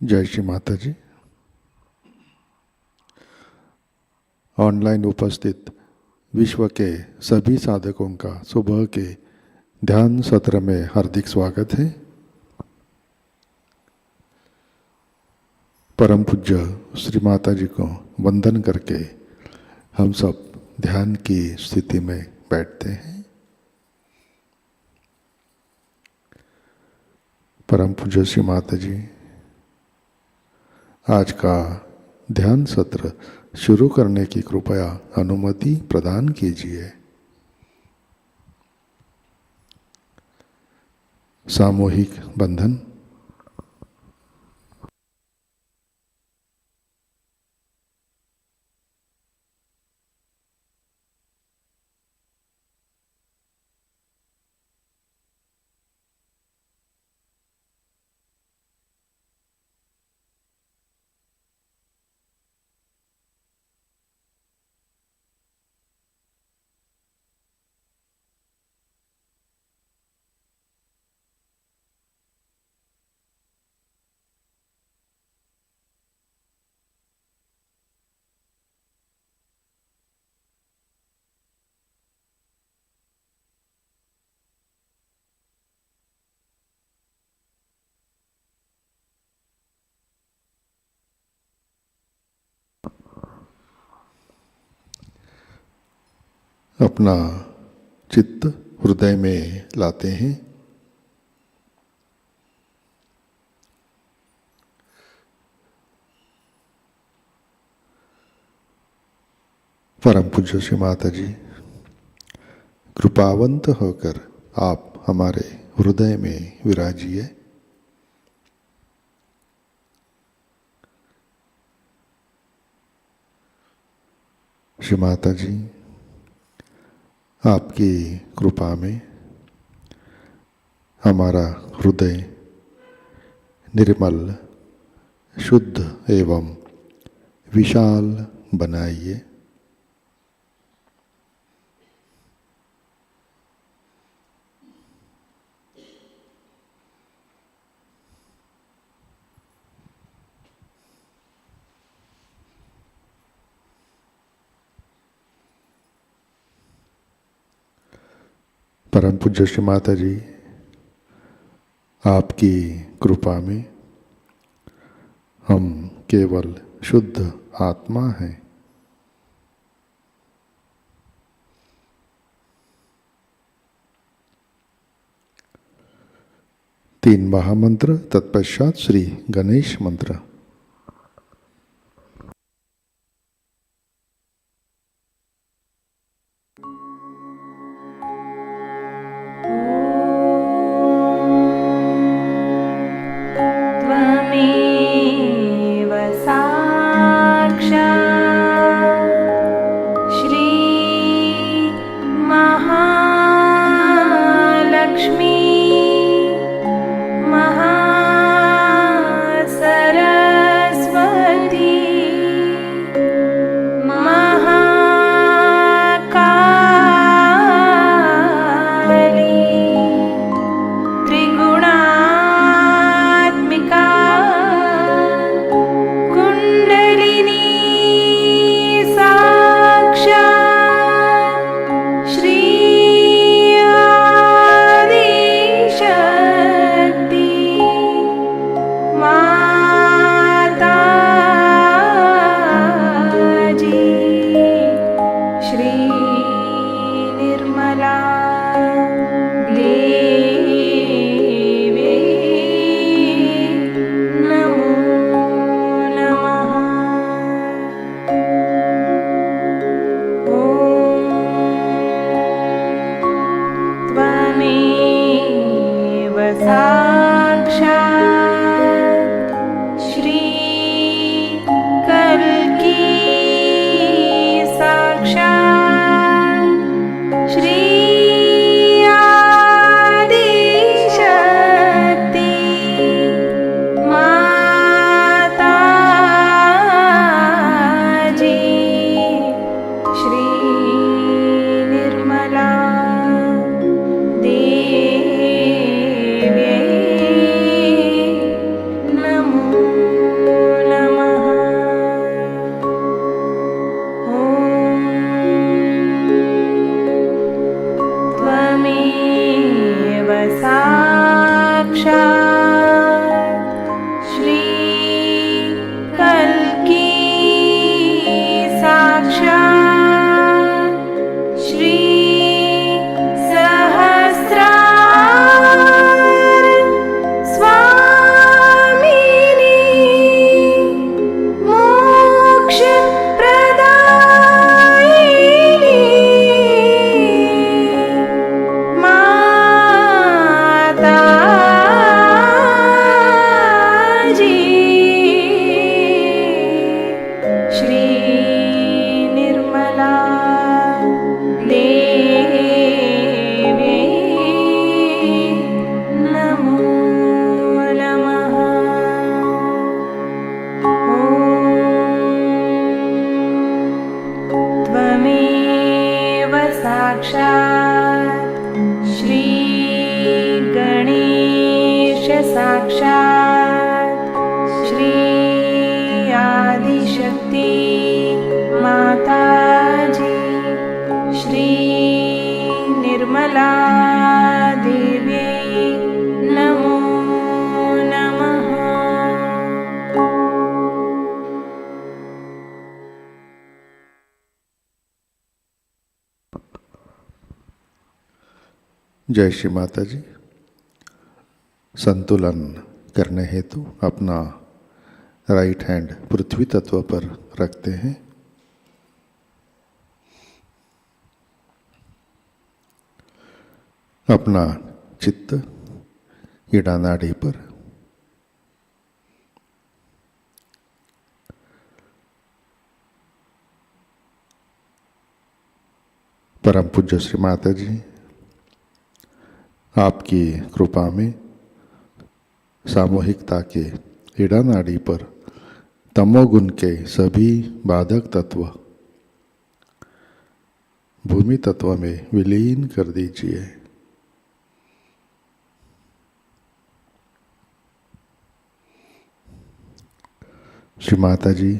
जय श्री माताजी। ऑनलाइन उपस्थित विश्व के सभी साधकों का सुबह के ध्यान सत्र में हार्दिक स्वागत है। परम पूज्य श्री माताजी को वंदन करके हम सब ध्यान की स्थिति में बैठते हैं। परम पूज्य श्री माताजी आज का ध्यान सत्र शुरू करने की कृपया अनुमति प्रदान कीजिए। सामूहिक बंधन। अपना चित्त हृदय में लाते हैं। परम पूज्य श्री माताजी कृपावंत होकर आप हमारे हृदय में विराजिए। श्री माताजी आपकी कृपा में हमारा हृदय निर्मल, शुद्ध एवं विशाल बनाइए। परम पूज्य श्री माताजी आपकी कृपा में हम केवल शुद्ध आत्मा हैं। तीन महामंत्र तत्पश्चात श्री गणेश मंत्र। देवे श्री कल्की साक्षात् श्री सहस्रार स्वामिनी मोक्ष प्रदायिनी माताजी श्री निर्मला देवी नमो नमः। त्वमेव साक्षात् श्री गणेश साक्षात् श्री आदिशक्ति माताजी श्री निर्मला देवी नमो नमः। जय श्री माता जी। संतुलन करने हेतु अपना राइट हैंड पृथ्वी तत्व पर रखते हैं। अपना चित्त ईड़ा नाड़ी पर, परम पूज्य श्री माता जी आपकी कृपा में सामूहिकता के ईड़ा नाड़ी पर तमोगुण के सभी बाधक तत्व भूमि तत्व में विलीन कर दीजिए। श्री माता जी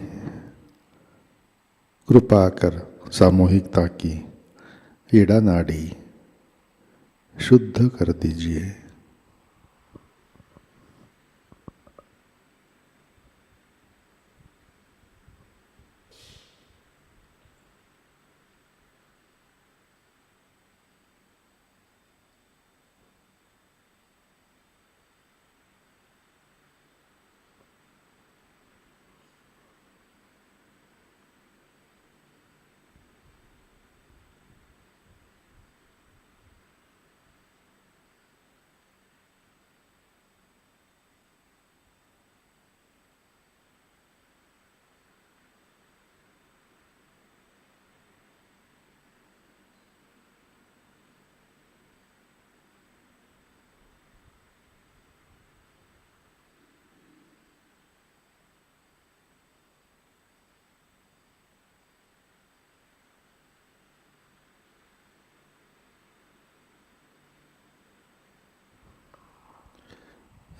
कृपा कर सामूहिकता की ईड़ा नाड़ी शुद्ध कर दीजिए।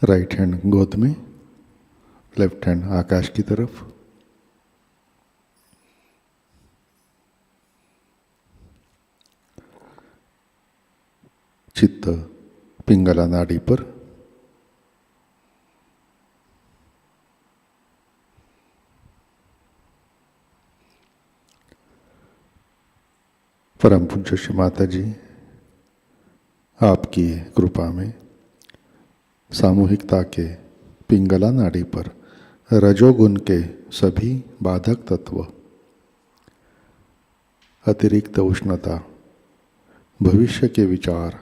राइट हैंड गोद में, लेफ्ट हैंड आकाश की तरफ। चित्त पिंगला नाड़ी पर। परम पूज्य श्री माता जी आपकी कृपा में सामूहिकता के पिंगला नाड़ी पर रजोगुण के सभी बाधक तत्व, अतिरिक्त उष्णता, भविष्य के विचार,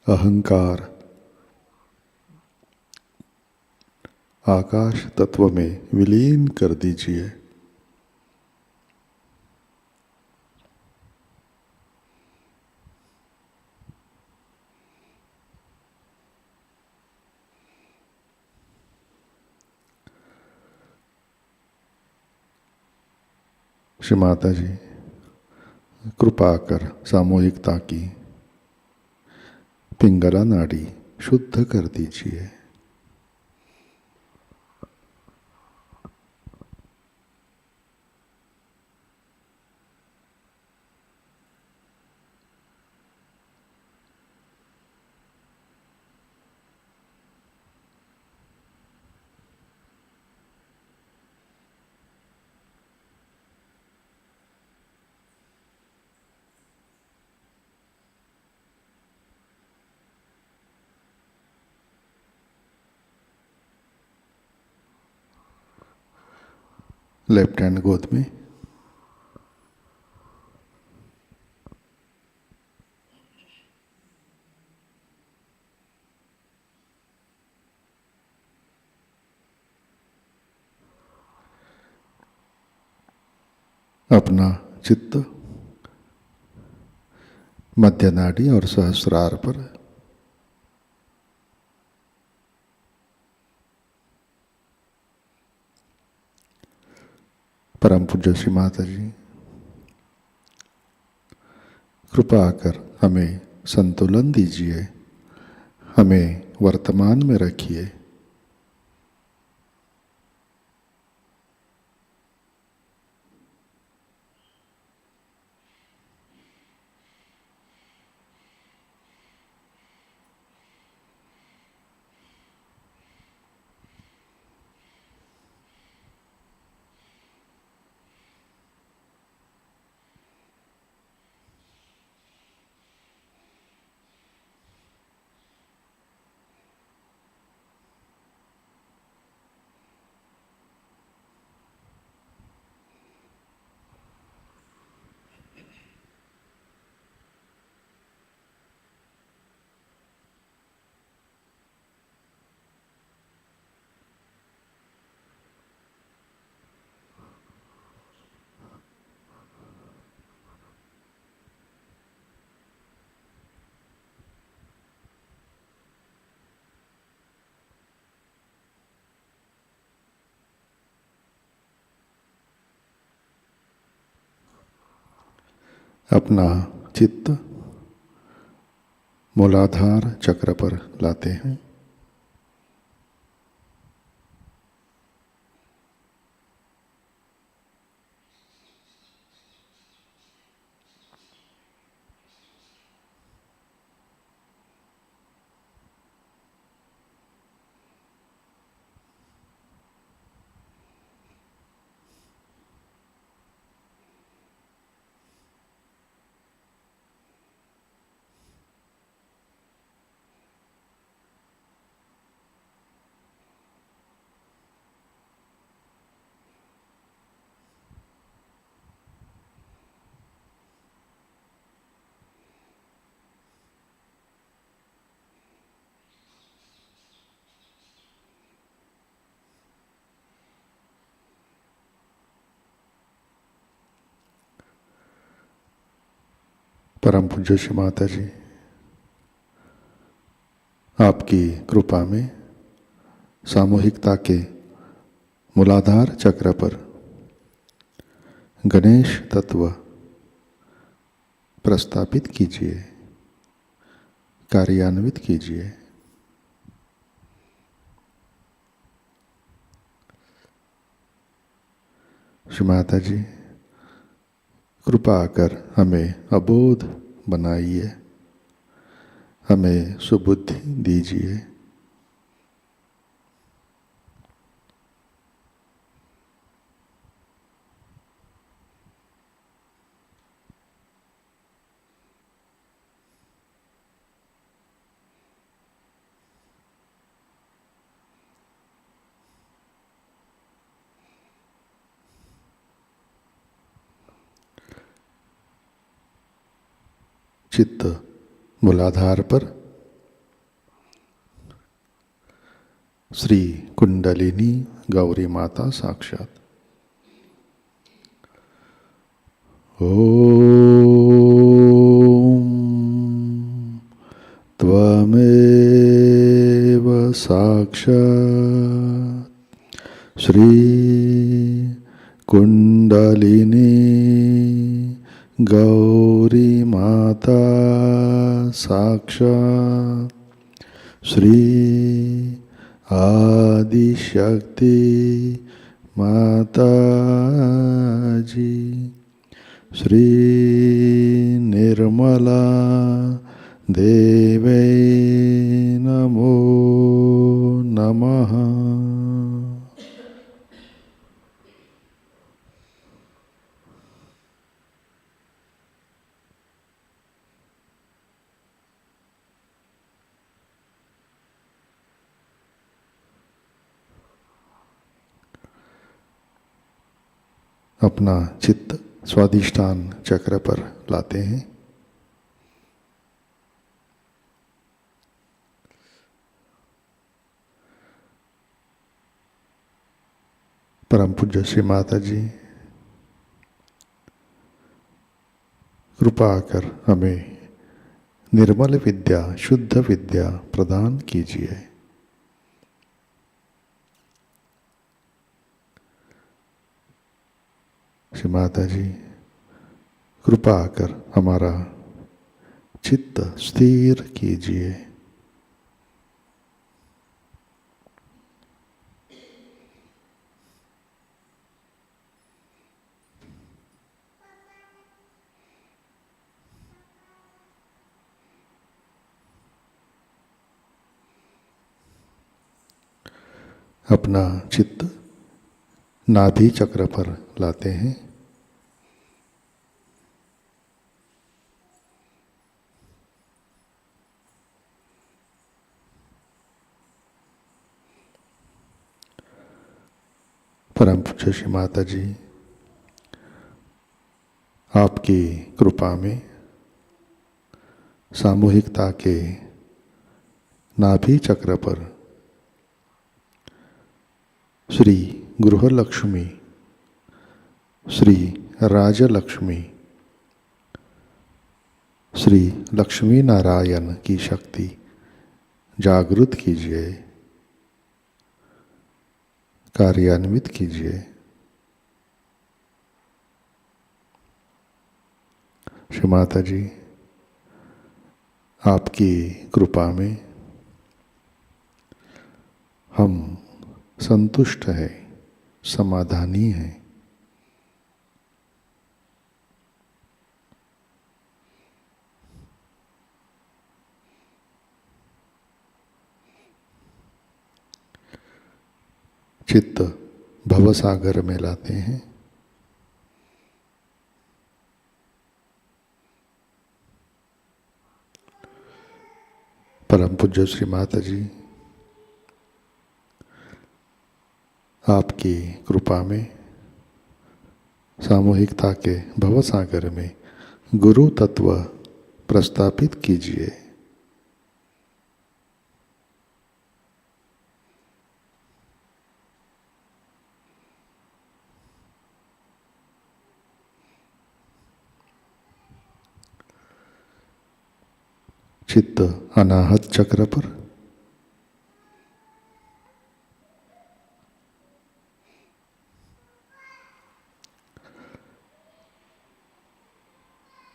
अहंकार, आकाश तत्व में विलीन कर दीजिए। श्री माता जी कृपा कर सामूहिकता की पिंगला नाड़ी शुद्ध कर दीजिए। लेफ्ट हैंड गोद में, अपना चित्त मध्य नाड़ी और सहस्रार पर, परम पूज्य श्री माता जी कृपा कर हमें संतुलन दीजिए, हमें वर्तमान में रखिए। अपना चित्त मूलाधार चक्र पर लाते हैं। परम पूज्य श्री माता जी आपकी कृपा में सामूहिकता के मूलाधार चक्र पर गणेश तत्व प्रस्थापित कीजिए, कार्यान्वित कीजिए। श्री माता जी कृपा कर हमें अबोध बनाइए, हमें सुबुद्धि दीजिए। चित्त मूलाधार पर श्री कुंडलिनी गौरी माता साक्षात। ओम त्वमेव साक्षात् श्री कुंडलिनी गौरी माता साक्षात् श्री आदिशक्ति माता जी श्री निर्मला देवै नमो नमः। अपना चित्त स्वाधिष्ठान चक्र पर लाते हैं। परम पूज्य श्री माता जी कृपा कर हमें निर्मल विद्या, शुद्ध विद्या प्रदान कीजिए। श्री माता जी कृपा कर हमारा चित्त स्थिर कीजिए। अपना चित्त नाभि चक्र पर लाते हैं। परम पूज्य श्री माता जी आपकी कृपा में सामूहिकता के नाभि चक्र पर श्री गृहलक्ष्मी, श्री राजलक्ष्मी, श्री लक्ष्मी नारायण की शक्ति जागृत कीजिए, कार्यान्वित कीजिए। श्री माता जी आपकी कृपा में हम संतुष्ट है, समाधानी हैं। चित्त भवसागर में लाते हैं। परम पूज्य श्री माता जी आपकी कृपा में सामूहिकता के भवसागर में गुरु तत्व प्रस्थापित कीजिए। चित्त अनाहत चक्र पर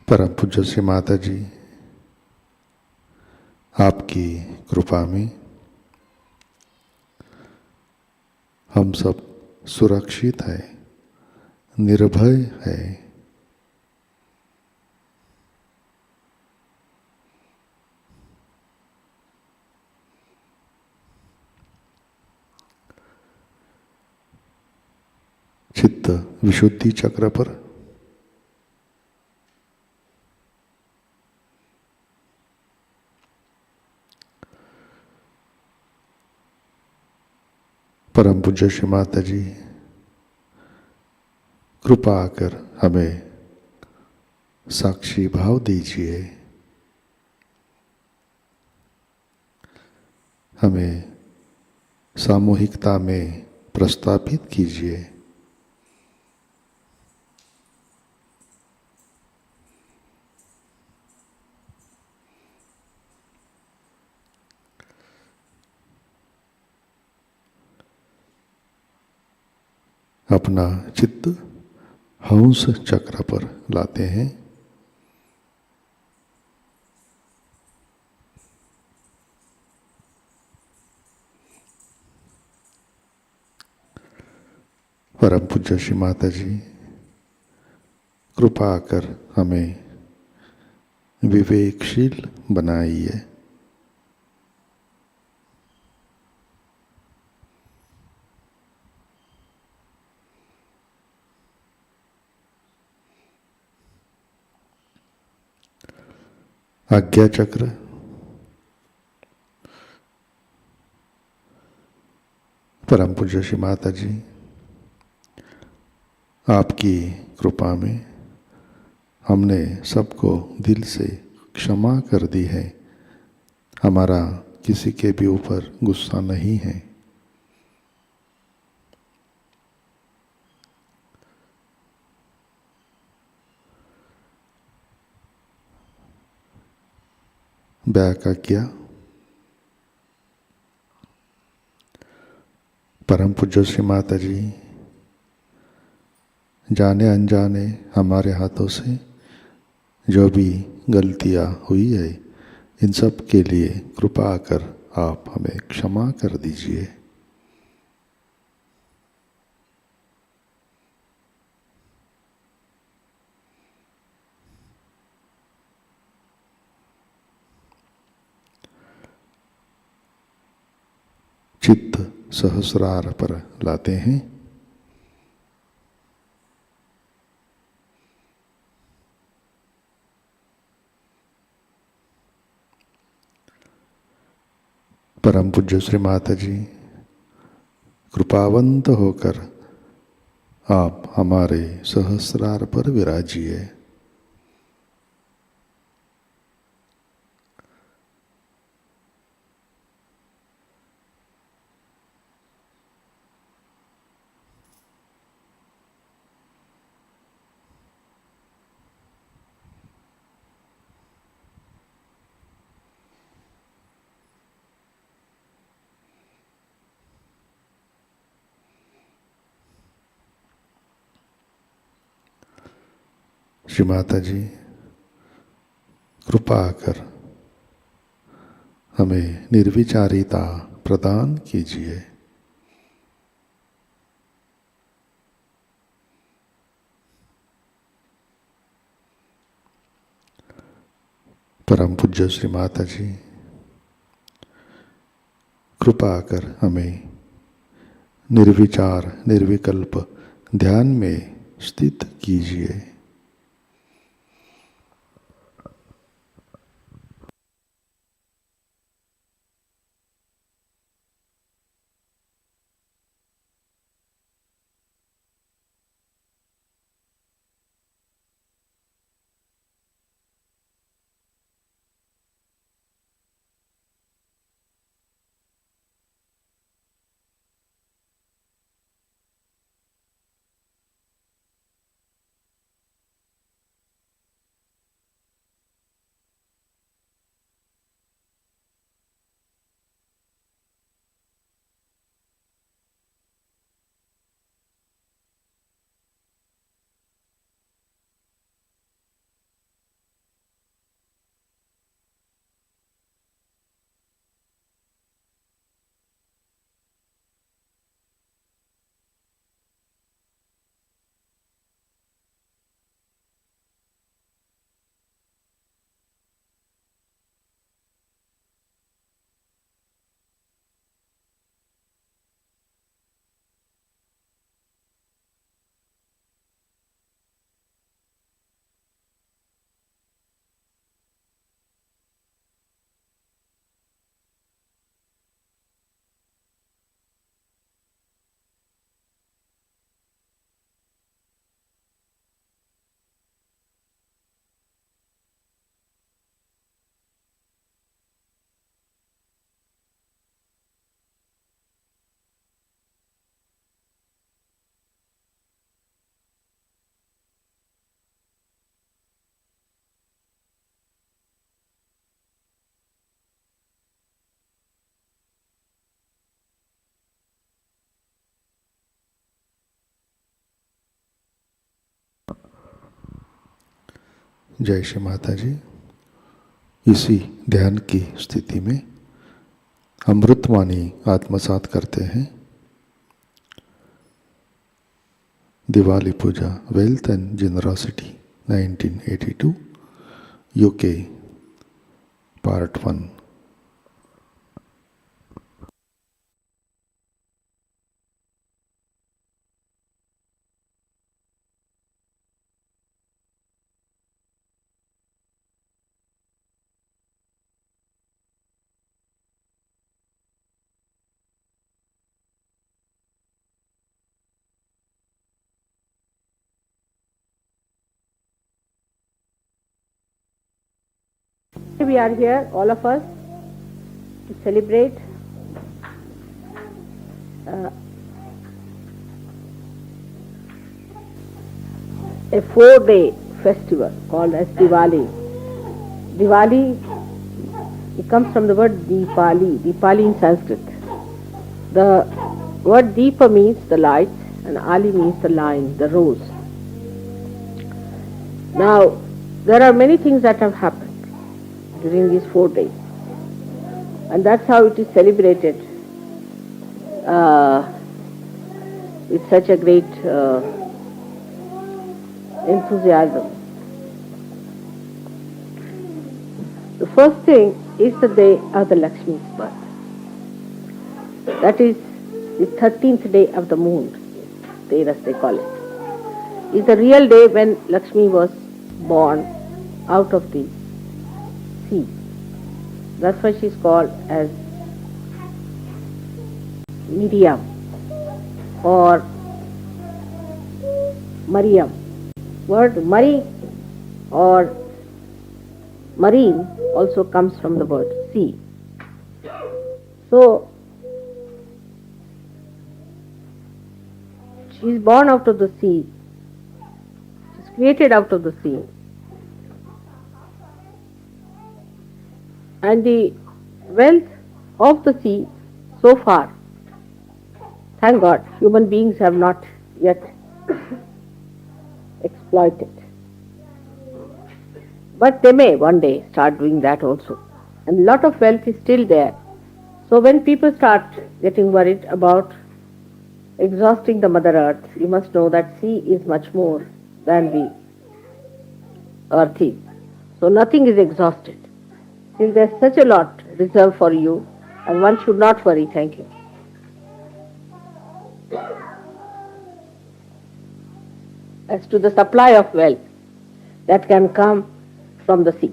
परम पूज्य श्री माता जी आपकी कृपा में हम सब सुरक्षित है, निर्भय है। चित्त विशुद्धि चक्र पर परम पूज्य श्री माता जी कृपा कर हमें साक्षी भाव दीजिए, हमें सामूहिकता में प्रस्थापित कीजिए। अपना चित्त हंस चक्र पर लाते हैं। परम पूज्य श्री माता जी कृपा कर हमें विवेकशील बनाइए। आज्ञा चक्र परम पूज्य श्री माता जी आपकी आपकी कृपा में हमने सबको दिल से क्षमा कर दी है। हमारा किसी के भी ऊपर गुस्सा नहीं है। व्याख्या किया। परम पूज्य श्री माता जी, जाने अनजाने हमारे हाथों से जो भी गलतियाँ हुई है, इन सब के लिए कृपा कर आप हमें क्षमा कर दीजिए। चित्त सहस्रार पर लाते हैं। परम पूज्य श्री माता जी, कृपावंत होकर आप हमारे सहस्रार पर विराजिए। श्री माता जी, कृपा कर हमें निर्विचारिता प्रदान कीजिए। परम पूज्य श्री माता जी, कृपा कर हमें निर्विचार निर्विकल्प ध्यान में स्थित कीजिए। जय श्री माता जी। इसी ध्यान की स्थिति में अमृतवाणी आत्मसात करते हैं। Diwali puja wealth and generosity 1982 UK part 1। We are here, all of us, to celebrate a 4-day festival called as Diwali. Diwali, it comes from the word Deepali, Deepali in Sanskrit. The word Deepa means the light and Ali means the line, the rose. Now, there are many things that have happened during these 4 days, and that's how it is celebrated with such a great enthusiasm. The first thing is the day of the Lakshmi's birth. That is the 13th day of the moon, day as they call it. Is the real day when Lakshmi was born out of the sea. That's why she's called as Miriam or Mariam. Word Mari or marine also comes from the word sea. So, she is born out of the sea. She is created out of the sea. And the wealth of the sea, so far, thank God, human beings have not yet exploited. But they may one day start doing that also. And a lot of wealth is still there. So when people start getting worried about exhausting the Mother Earth, you must know that sea is much more than the earth is. So nothing is exhausted. Since there's such a lot reserved for you, and one should not worry. Thank you. As to the supply of wealth that can come from the sea.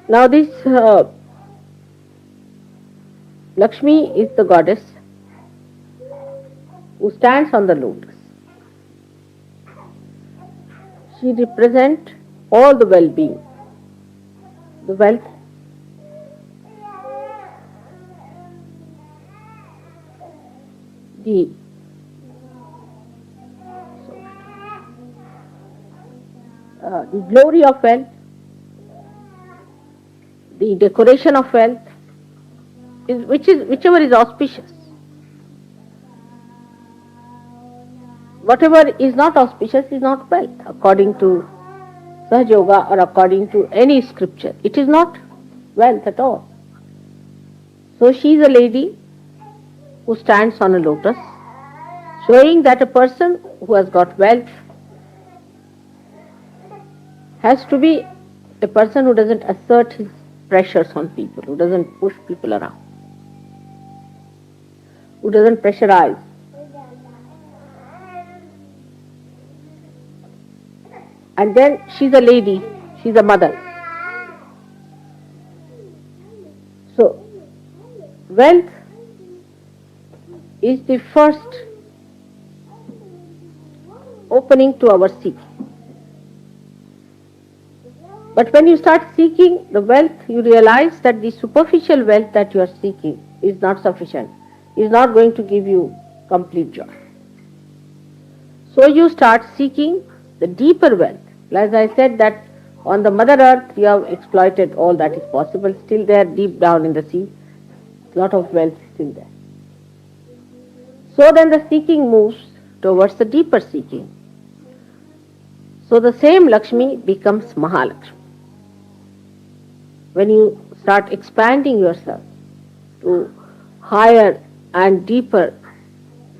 Now this Lakshmi is the goddess who stands on the lotus. She represents all the well-being, the wealth, the glory of wealth, the decoration of wealth, whichever is auspicious. Whatever is not auspicious is not wealth, according to Sahajayoga or according to any scripture. It is not wealth at all. So she is a lady who stands on a lotus, showing that a person who has got wealth has to be a person who doesn't assert his pressures on people, who doesn't push people around, who doesn't pressurize. And then she's a lady, she's a mother. So, wealth is the first opening to our seeking. But when you start seeking the wealth, you realize that the superficial wealth that you are seeking is not sufficient, is not going to give you complete joy. So you start seeking the deeper wealth. As I said that on the Mother Earth you have exploited all that is possible, still there deep down in the sea, a lot of wealth is still there. So then the seeking moves towards the deeper seeking. So the same Lakshmi becomes Mahalakshmi. When you start expanding yourself to higher and deeper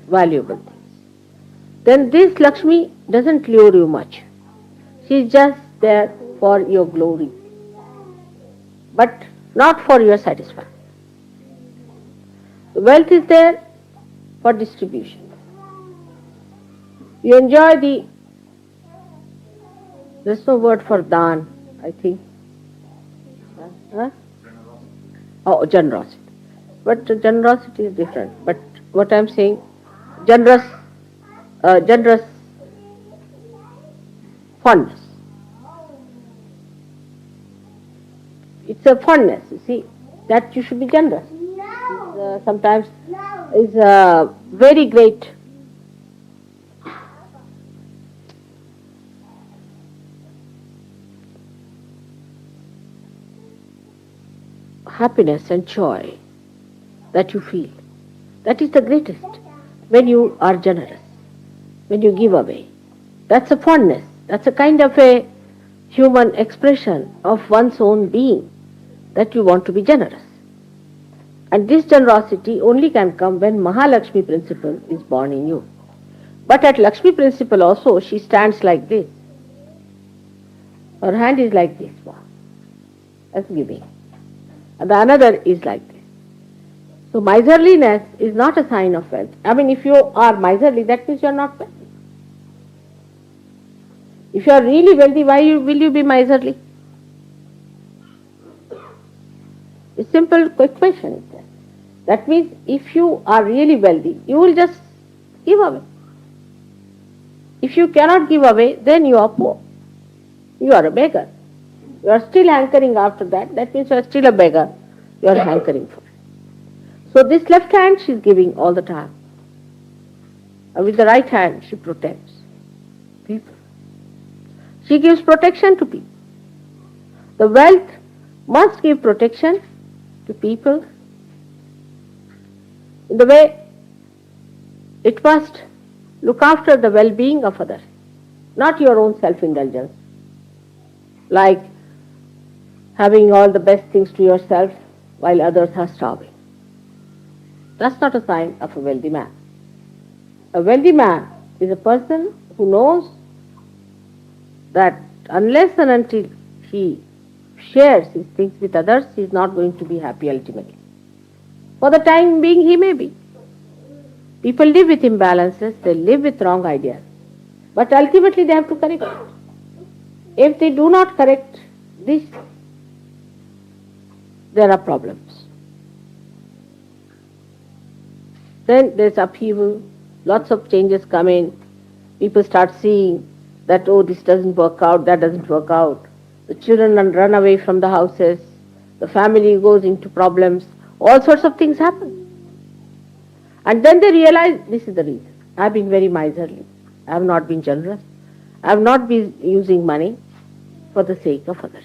valuable things, then this Lakshmi doesn't lure you much. She is just there for your glory, but not for your satisfaction. The wealth is there for distribution. You enjoy there's no word for dan, I think. Huh? Oh, generosity. But generosity is different. But what I'm saying, generous funds. a fondness, you see, that you should be generous. Sometimes is a very great happiness and joy that you feel. That is the greatest when you are generous, when you give away. That's a fondness. That's a kind of a human expression of one's own being, that you want to be generous. And this generosity only can come when Mahalakshmi principle is born in you. But at Lakshmi principle also, she stands like this. Her hand is like this, as giving. And the another is like this. So miserliness is not a sign of wealth. I mean, if you are miserly, that means you are not wealthy. If you are really wealthy, why will you be miserly? A simple quick question is there. That means if you are really wealthy, you will just give away. If you cannot give away, then you are poor. You are a beggar. You are still hankering after that. That means you are still a beggar. You are hankering for it. So this left hand she is giving all the time. And with the right hand she protects people. She gives protection to people. The wealth must give protection to people in the way it must look after the well-being of others, not your own self-indulgence, like having all the best things to yourself while others are starving. That's not a sign of a wealthy man. A wealthy man is a person who knows that unless and until he shares his things with others, he is not going to be happy ultimately. For the time being, he may be. People live with imbalances, they live with wrong ideas. But ultimately they have to correct it. If they do not correct this, there are problems. Then there's upheaval, lots of changes come in. People start seeing that, oh, this doesn't work out, that doesn't work out. The children run away from the houses. The family goes into problems. All sorts of things happen. And then they realize this is the reason. I have been very miserly. I have not been generous. I have not been using money for the sake of others.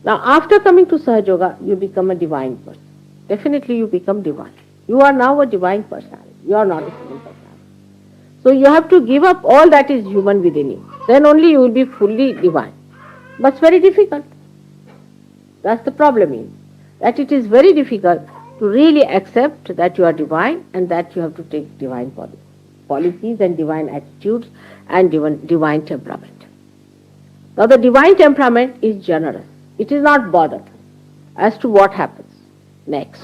Now, after coming to Sahajayoga, you become a divine person. Definitely you become divine. You are now a divine personality. You are not a human personality. So you have to give up all that is human within you. Then only you will be fully divine. But it's very difficult. That's the problem is that it is very difficult to really accept that you are divine and that you have to take divine policies and divine attitudes and divine temperament. Now the divine temperament is generous. It is not bothered as to what happens next.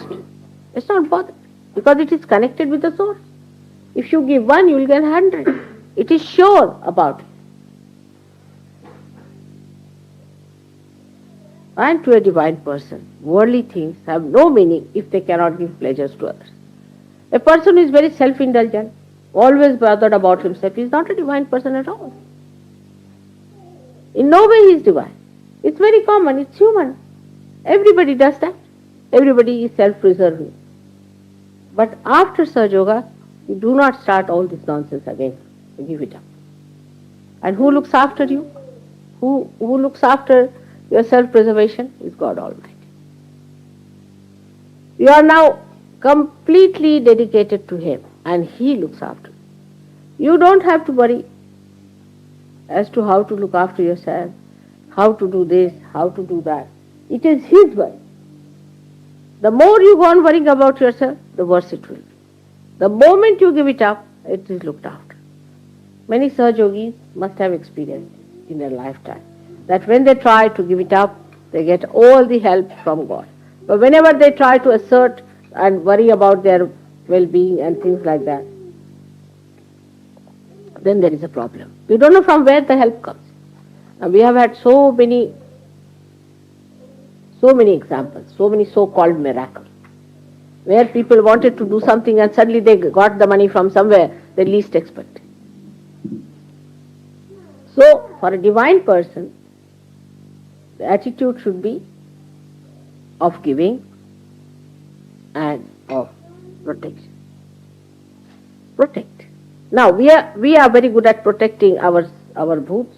It's not bothered because it is connected with the source. If you give one, you will get 100. It is sure about it. And to a divine person, worldly things have no meaning if they cannot give pleasures to others. A person who is very self-indulgent, always bothered about himself, is not a divine person at all. In no way he is divine. It's very common, it's human. Everybody does that. Everybody is self-preserving. But after Sahajayoga, you do not start all this nonsense again. You give it up. And who looks after you? Who looks after your self-preservation? Is God Almighty. You are now completely dedicated to Him and He looks after you. You don't have to worry as to how to look after yourself, how to do this, how to do that. It is His work. The more you go on worrying about yourself, the worse it will be. The moment you give it up, it is looked after. Many Sahajogis must have experienced in their lifetime that when they try to give it up, they get all the help from God. But whenever they try to assert and worry about their well-being and things like that, then there is a problem. We don't know from where the help comes. And we have had so many examples, so many so-called miracles, where people wanted to do something and suddenly they got the money from somewhere they least expected. So, for a divine person, the attitude should be of giving and of protection. Protect. Now we are very good at protecting our bhoots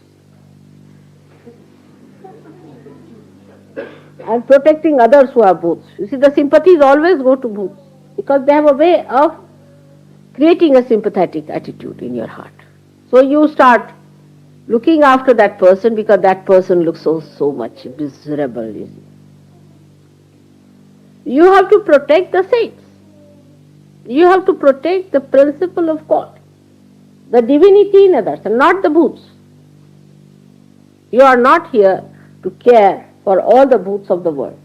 and protecting others who have bhoots. You see, the sympathies always go to bhoots because they have a way of creating a sympathetic attitude in your heart. So you start looking after that person because that person looks so much miserable. You see. You have to protect the saints. You have to protect the principle of God, the divinity in others, and not the bhoots. You are not here to care for all the bhoots of the world.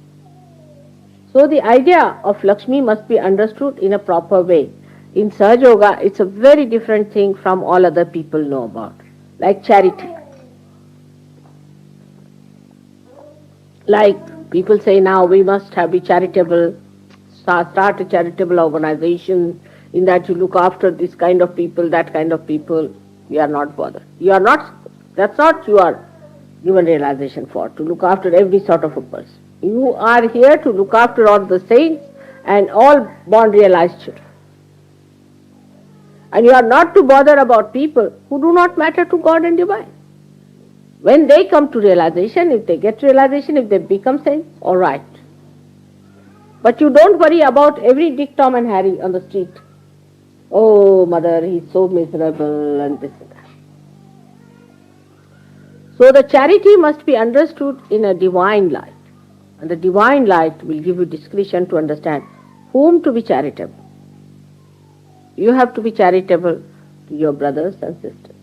So the idea of Lakshmi must be understood in a proper way. In Sahajayoga, it's a very different thing from all other people know about, like charity. Like people say now we must be charitable, start a charitable organization, in that you look after this kind of people, that kind of people. We are not bothered. That's not you are given realization for, to look after every sort of a person. You are here to look after all the saints and all born realized children. And you are not to bother about people who do not matter to God and divine. When they come to realization, if they get realization, if they become saints, all right. But you don't worry about every Dick, Tom and Harry on the street. Oh, mother, he's so miserable and this and that. So the charity must be understood in a divine light. And the divine light will give you discretion to understand whom to be charitable. You have to be charitable to your brothers and sisters.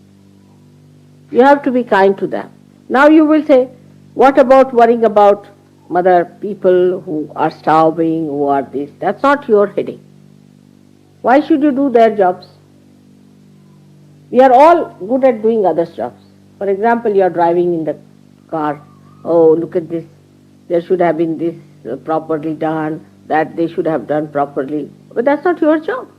You have to be kind to them. Now you will say, what about worrying about mother, people who are starving, who are this? That's not your headache. Why should you do their jobs? We are all good at doing others' jobs. For example, you are driving in the car. Oh, look at this. There should have been this properly done, that they should have done properly. But that's not your job.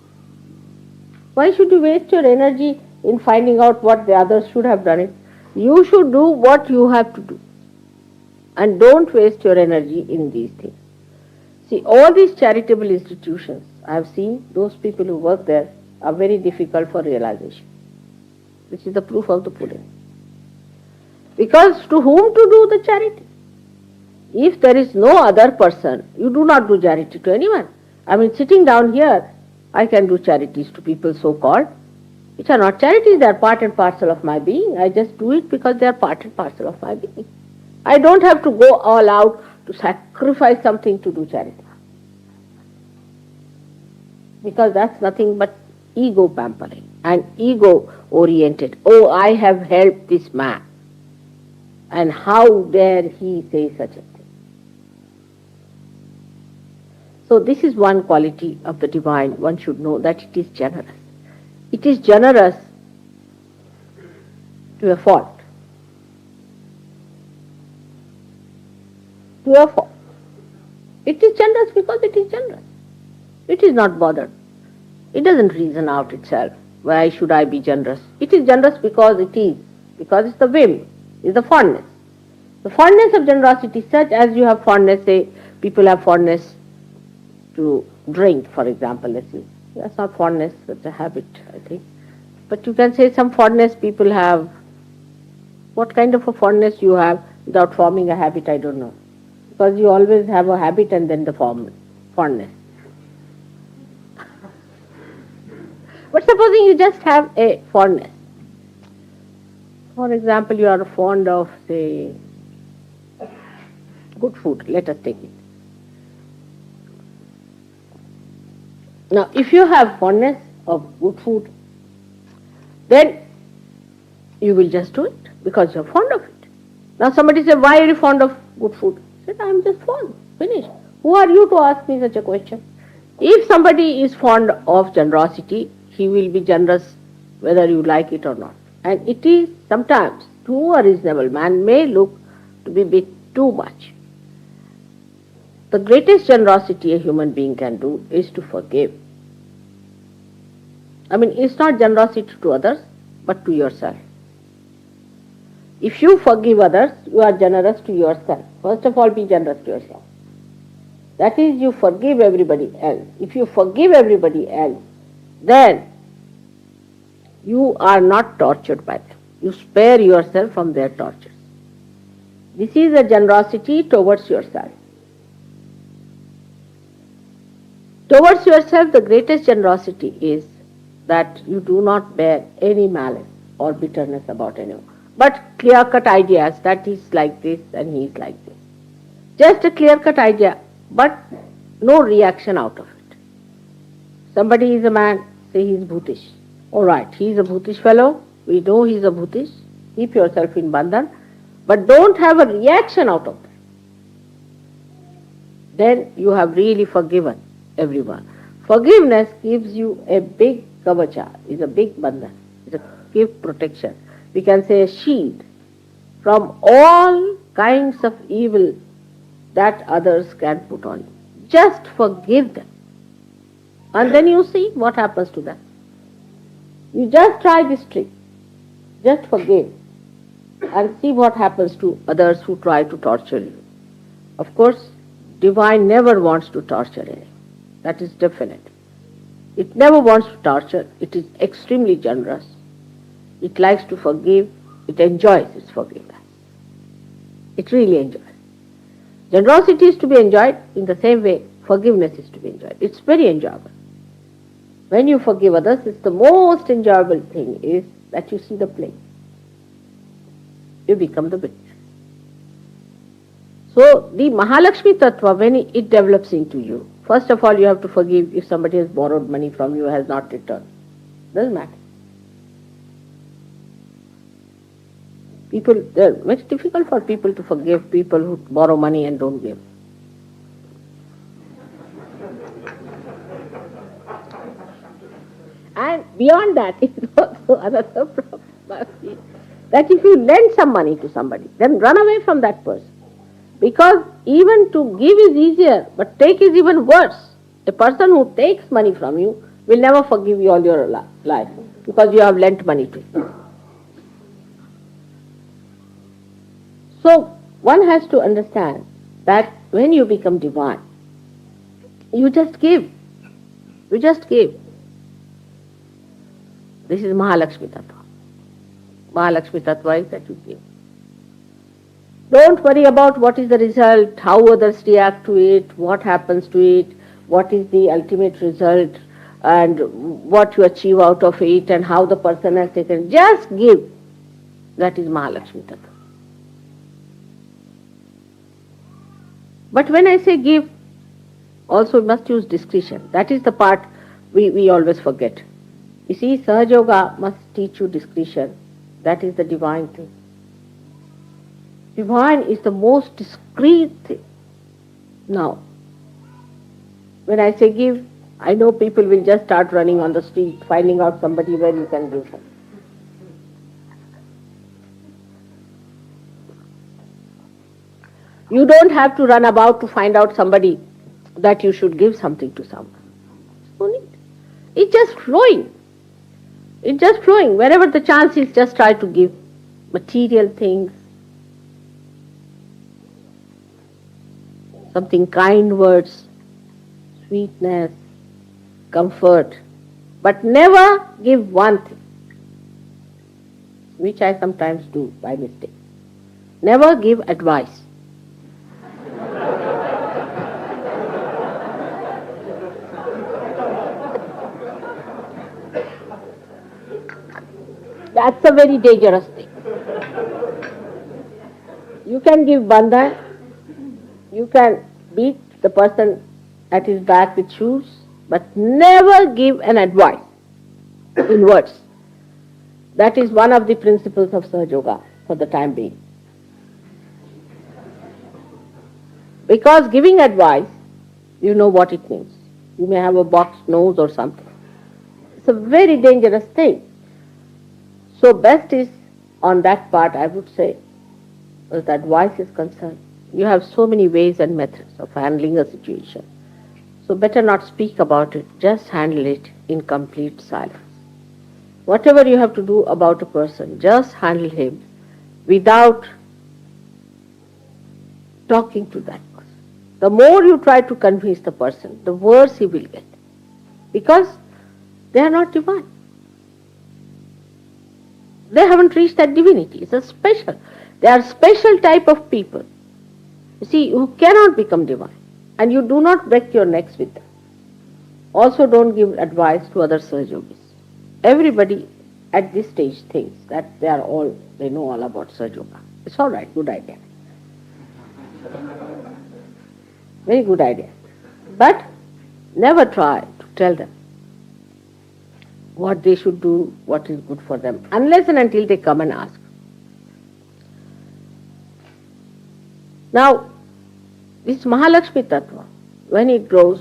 Why should you waste your energy in finding out what the others should have done it? You should do what you have to do. And don't waste your energy in these things. See, all these charitable institutions, I have seen those people who work there are very difficult for realization, which is the proof of the pudding. Because to whom to do the charity? If there is no other person, you do not do charity to anyone. I mean, sitting down here, I can do charities to people so-called, which are not charities, they are part and parcel of my being. I just do it because they are part and parcel of my being. I don't have to go all out to sacrifice something to do charity. Because that's nothing but ego pampering and ego oriented. Oh, I have helped this man. And how dare he say such a thing? So this is one quality of the divine. One should know that it is generous. It is generous to a fault. To a fault. It is generous because it is generous. It is not bothered. It doesn't reason out itself. Why should I be generous? It is generous because it is. Because it's the whim. It's the fondness. The fondness of generosity is such as you have fondness, say, people have fondness to drink, for example, let's see. That's not fondness, that's a habit, I think. But you can say some fondness people have. What kind of a fondness you have without forming a habit, I don't know. Because you always have a habit and then the fondness. But supposing you just have a fondness. For example, you are fond of, say, good food, let us take it. Now, if you have fondness of good food, then you will just do it because you are fond of it. Now somebody says, why are you fond of good food? I said, I am just fond. Finished. Who are you to ask me such a question? If somebody is fond of generosity, he will be generous whether you like it or not. And it is sometimes, to a reasonable man, may look to be a bit too much. The greatest generosity a human being can do is to forgive. I mean, it's not generosity to others, but to yourself. If you forgive others, you are generous to yourself. First of all, be generous to yourself. That is, you forgive everybody else. If you forgive everybody else, then you are not tortured by them. You spare yourself from their tortures. This is a generosity towards yourself. Towards yourself, the greatest generosity is that you do not bear any malice or bitterness about anyone, but clear-cut ideas that he's like this and he's like this. Just a clear-cut idea, but no reaction out of it. Somebody is a man, say he's Bhutish. All right, he's a Bhutish fellow. We know he's a Bhutish. Keep yourself in bandhan, but don't have a reaction out of that. Then you have really forgiven everyone. Forgiveness gives you a big kavacha, is a big bandhan, is a give protection. We can say a shield from all kinds of evil that others can put on you. Just forgive them. And then you see what happens to them. You just try this trick. Just forgive. And see what happens to others who try to torture you. Of course, divine never wants to torture anyone. That is definite. It never wants to torture. It is extremely generous. It likes to forgive. It enjoys its forgiveness. It really enjoys. Generosity is to be enjoyed in the same way forgiveness is to be enjoyed. It's very enjoyable. When you forgive others, it's the most enjoyable thing is that you see the play. You become the witness. So the Mahalakshmi Tattva, when it develops into you, first of all you have to forgive if somebody has borrowed money from you, has not returned. Doesn't matter. It's very difficult for people to forgive people who borrow money and don't give. And beyond that, it's also another problem that if you lend some money to somebody, then run away from that person. Because even to give is easier, but take is even worse. A person who takes money from you will never forgive you all your life because you have lent money to him. So one has to understand that when you become divine, you just give. You just give. This is Mahalakshmi Tattva. Mahalakshmi Tattva is that you give. Don't worry about what is the result, how others react to it, what happens to it, what is the ultimate result, and what you achieve out of it, and how the person has taken. Just give. That is Mahalakshmi Tattva. But when I say give, also we must use discretion. That is the part we always forget. You see, Sahajayoga must teach you discretion. That is the divine thing. Divine is the most discreet thing. Now, when I say give, I know people will just start running on the street, finding out somebody where you can give them. You don't have to run about to find out somebody that you should give something to someone. No need. It's just flowing. It's just flowing. Wherever the chance is, just try to give material things, something kind words, sweetness, comfort, but never give one thing, which I sometimes do by mistake. Never give advice. That's a very dangerous thing. You can give bandhan, you can beat the person at his back with shoes, but never give an advice in words. That is one of the principles of Sahajayoga for the time being. Because giving advice, you know what it means. You may have a boxed nose or something. It's a very dangerous thing. So best is, on that part I would say, as the advice is concerned, you have so many ways and methods of handling a situation. So better not speak about it, just handle it in complete silence. Whatever you have to do about a person, just handle him without talking to that person. The more you try to convince the person, the worse he will get. Because they are not divine. They haven't reached that divinity. It's a special. They are special type of people. You see, who cannot become divine. And you do not break your necks with them. Also don't give advice to other Sahajogis. Everybody at this stage thinks that they know all about Sahajayoga. It's all right, good idea. Very good idea. But never try to tell them what they should do, what is good for them, unless and until they come and ask. Now, this Mahalakshmi Tattva, when it grows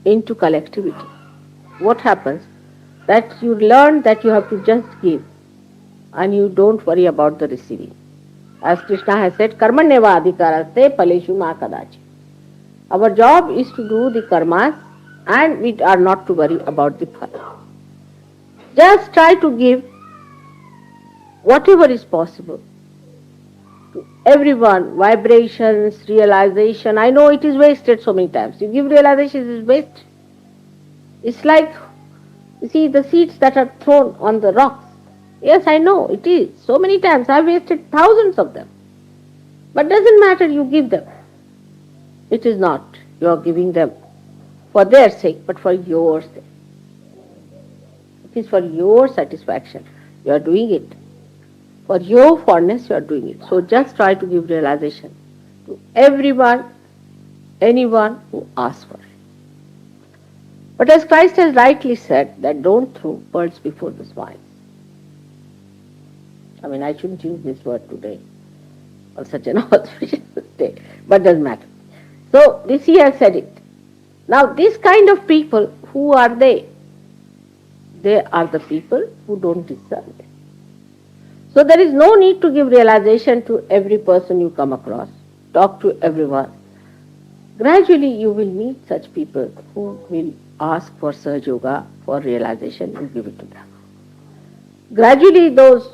into collectivity, what happens? That you learn that you have to just give and you don't worry about the receiving. As Krishna has said, Karmanyeva adhikaraste paleshu ma kadachi. Our job is to do the karmas and we are not to worry about the phala. Just try to give whatever is possible to everyone, vibrations, realization. I know it is wasted so many times. You give realization, it is wasted. It's like, you see, the seeds that are thrown on the rocks. Yes, I know, it is. So many times I have wasted thousands of them. But doesn't matter, you give them. It is not you are giving them for their sake, but for your sake. It is for your satisfaction. You are doing it. For your fondness, you are doing it. So just try to give realization to everyone, anyone who asks for it. But as Christ has rightly said, that don't throw pearls before the swine. I mean, I shouldn't use this word today on such an auspicious day, but doesn't matter. So this he has said it. Now this kind of people, who are they? They are the people who don't discern it. So there is no need to give realization to every person you come across. Talk to everyone. Gradually you will meet such people who will ask for Sahajayoga, for realization, and give it to them. Gradually those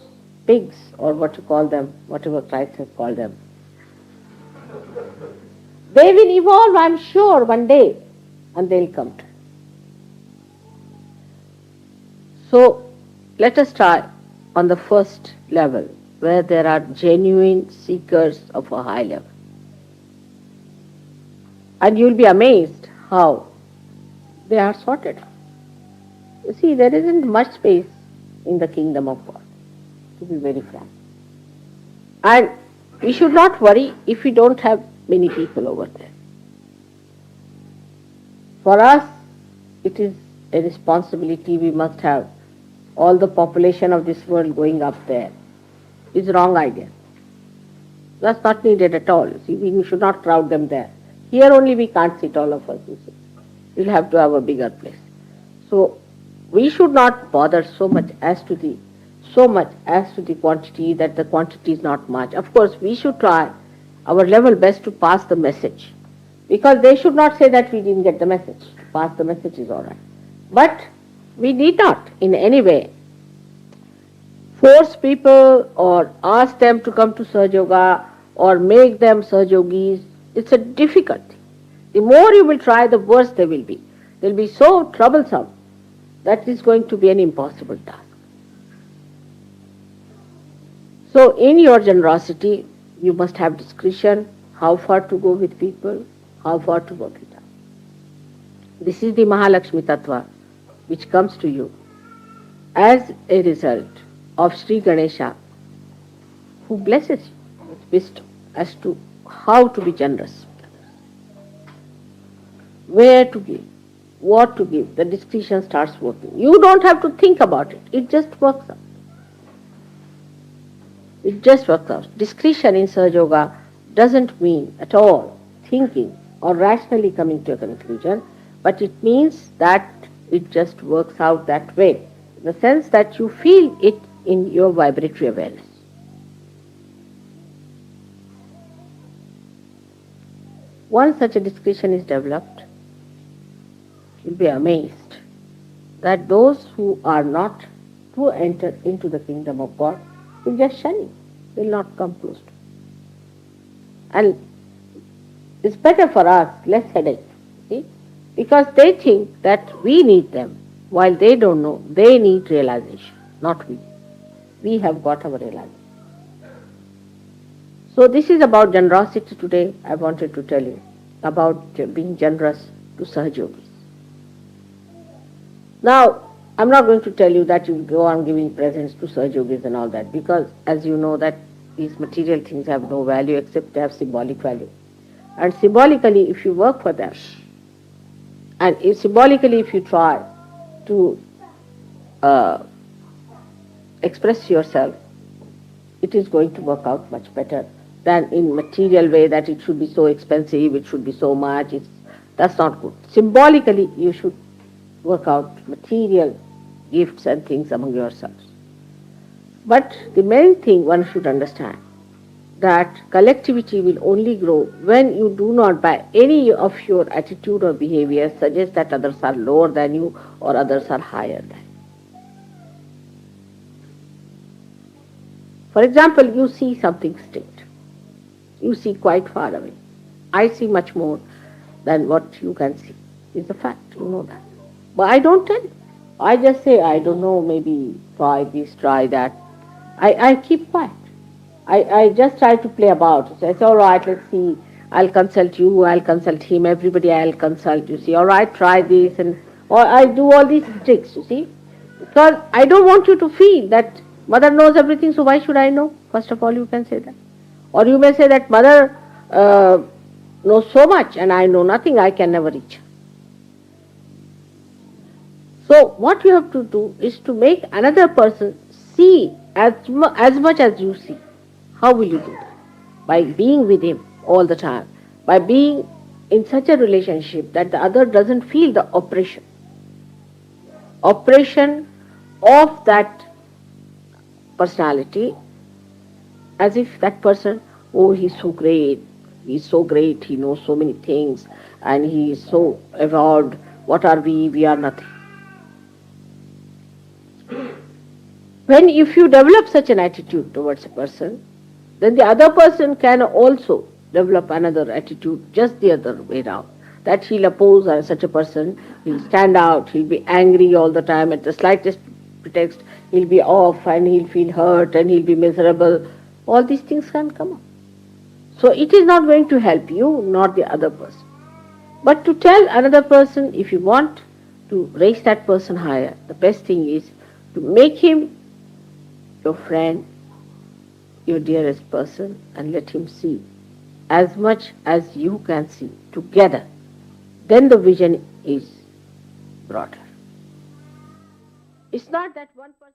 pigs, or what you call them, whatever Christ has called them, they will evolve, I am sure, one day, and they will come to. So let us try on the first level, where there are genuine seekers of a high level. And you will be amazed how they are sorted. You see, there isn't much space in the kingdom of God, to be very frank. And we should not worry if we don't have many people over there. For us, it is a responsibility. We must have all the population of this world going up there. It's a wrong idea. That's not needed at all. See, we should not crowd them there. Here only we can't sit, all of us. You see. We'll have to have a bigger place. So we should not bother so much as to the quantity, that the quantity is not much. Of course, we should try our level best to pass the message, because they should not say that we didn't get the message. To pass the message is all right. But we need not in any way force people or ask them to come to Sahajayoga or make them Sahajogis. It's a difficulty. The more you will try, the worse they will be. They will be so troublesome that is going to be an impossible task. So in your generosity, you must have discretion, how far to go with people, how far to work it out. This is the Mahalakshmi Tattva which comes to you as a result of Shri Ganesha, who blesses you with wisdom as to how to be generous, where to give, what to give. The discretion starts working. You don't have to think about it. It just works out. It just works out. Discretion in Sahajayoga doesn't mean at all thinking or rationally coming to a conclusion, but it means that it just works out that way, in the sense that you feel it in your vibratory awareness. Once such a discretion is developed, you'll be amazed that those who are not to enter into the kingdom of God will just shun you, will not come close to you. And It's better for us, less headache. See? Because they think that we need them, while they don't know they need realization, not we. We have got our realization. So this is about generosity today. I wanted to tell you about being generous to Sahajogis. Now, I'm not going to tell you that you go on giving presents to Sahajogis and all that, because as you know that these material things have no value except they have symbolic value. And symbolically, if you work for them, and if symbolically if you try to uh, express yourself, it is going to work out much better than in material way that it should be so expensive, it should be so much. That's not good. Symbolically, you should work out material gifts and things among yourselves. But the main thing one should understand that collectivity will only grow when you do not by any of your attitude or behavior suggest that others are lower than you or others are higher than you. For example, you see something straight. You see quite far away. I see much more than what you can see. It's a fact, you know that. But I don't tell you. I just say, I don't know, maybe try this, try that. I keep quiet. I just try to play about. So I say, all right, let's see. I'll consult you, I'll consult him, everybody I'll consult. You see, all right, try this. Or I do all these tricks, you see. Because I don't want you to feel that mother knows everything, so why should I know? First of all, you can say that. Or you may say that mother knows so much and I know nothing, I can never reach her. So what you have to do is to make another person see as much as you see. How will you do that? By being with him all the time, by being in such a relationship that the other doesn't feel the oppression of that personality, as if that person, oh, he's so great, he knows so many things, and he is so evolved. What are we? We are nothing. When if you develop such an attitude towards a person, then the other person can also develop another attitude just the other way around. That he'll oppose such a person, he'll stand out, he'll be angry all the time at the slightest pretext, he'll be off and he'll feel hurt and he'll be miserable. All these things can come up. So it is not going to help you, not the other person. But to tell another person, if you want to raise that person higher, the best thing is to make him your friend, your dearest person, and let him see as much as you can see together. Then the vision is broader. It's not that one person.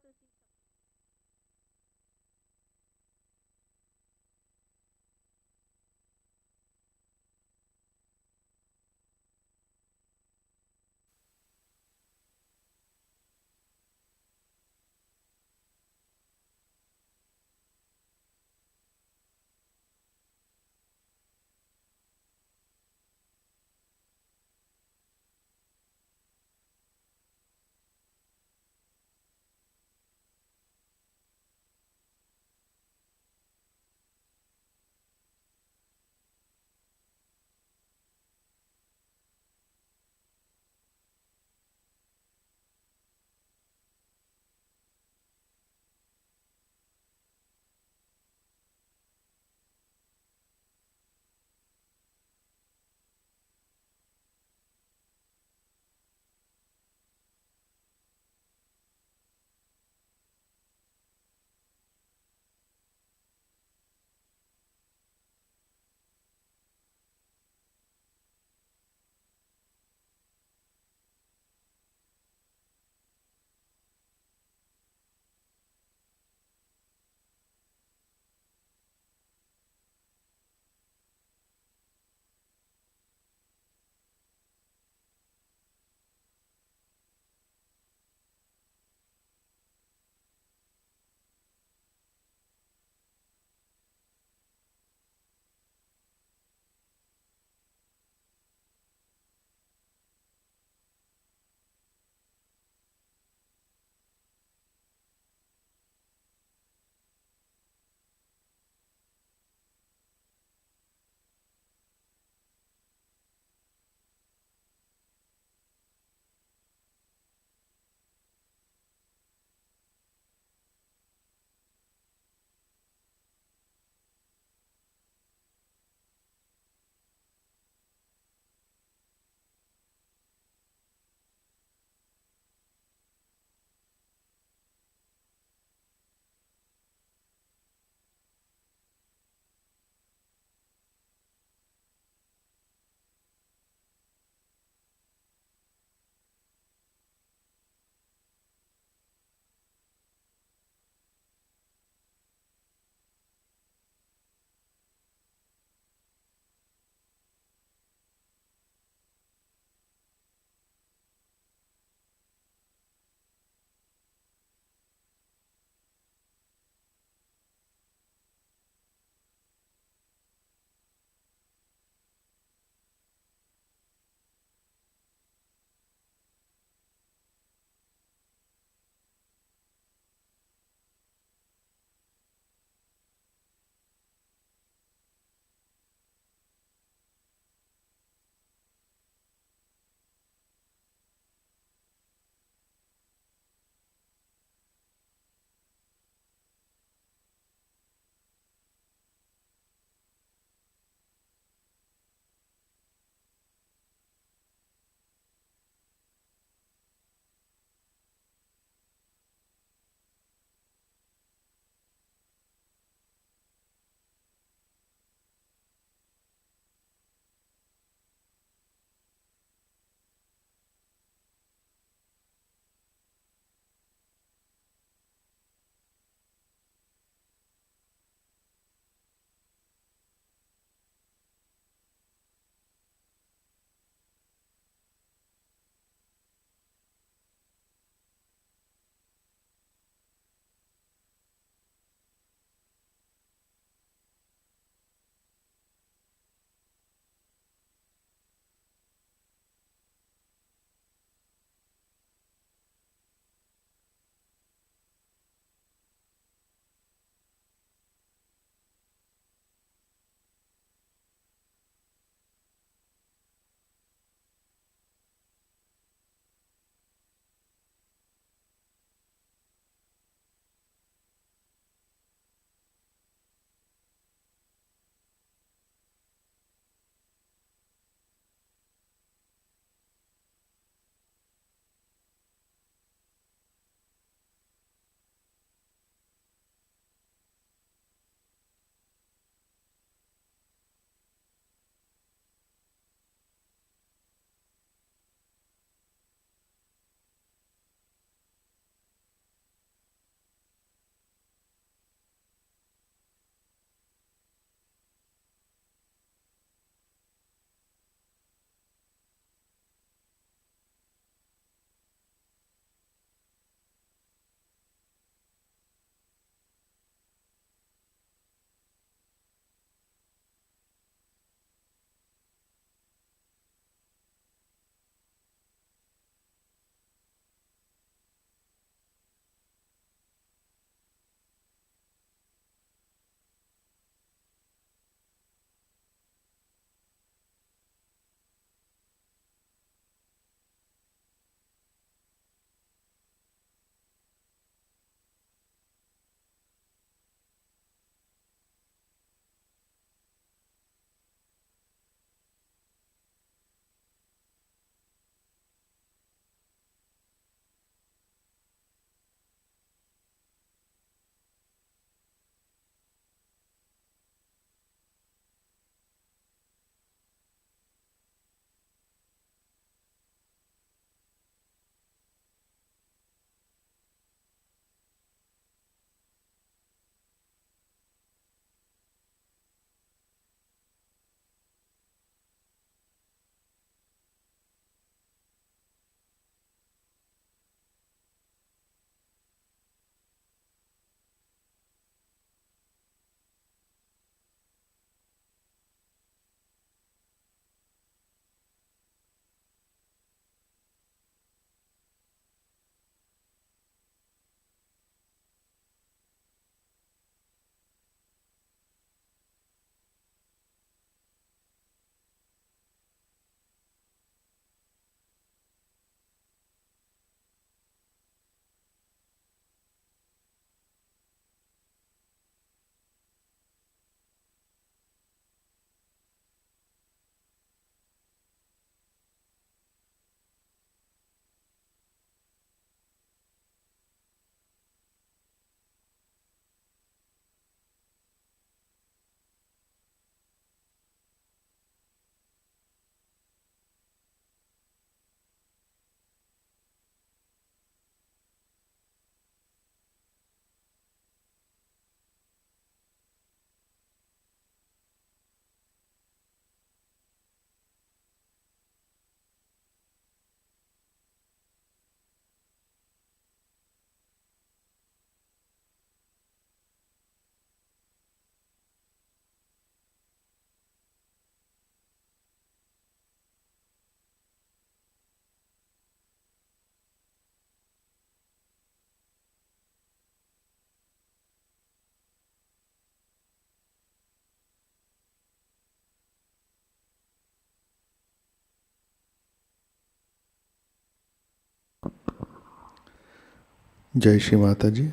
जय श्री माता जी।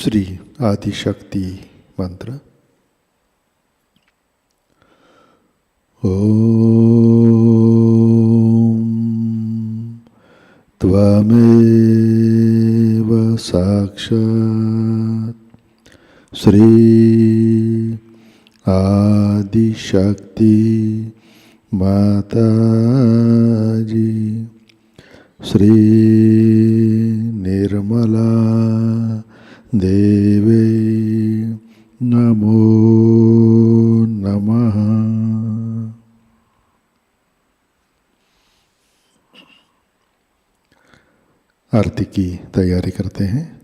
श्री आदिशक्ति मंत्र। ओम त्वमेव साक्षात् श्री आदिशक्ति माताजी श्री निर्मला देवे नमो नमः। आरती की तैयारी करते हैं।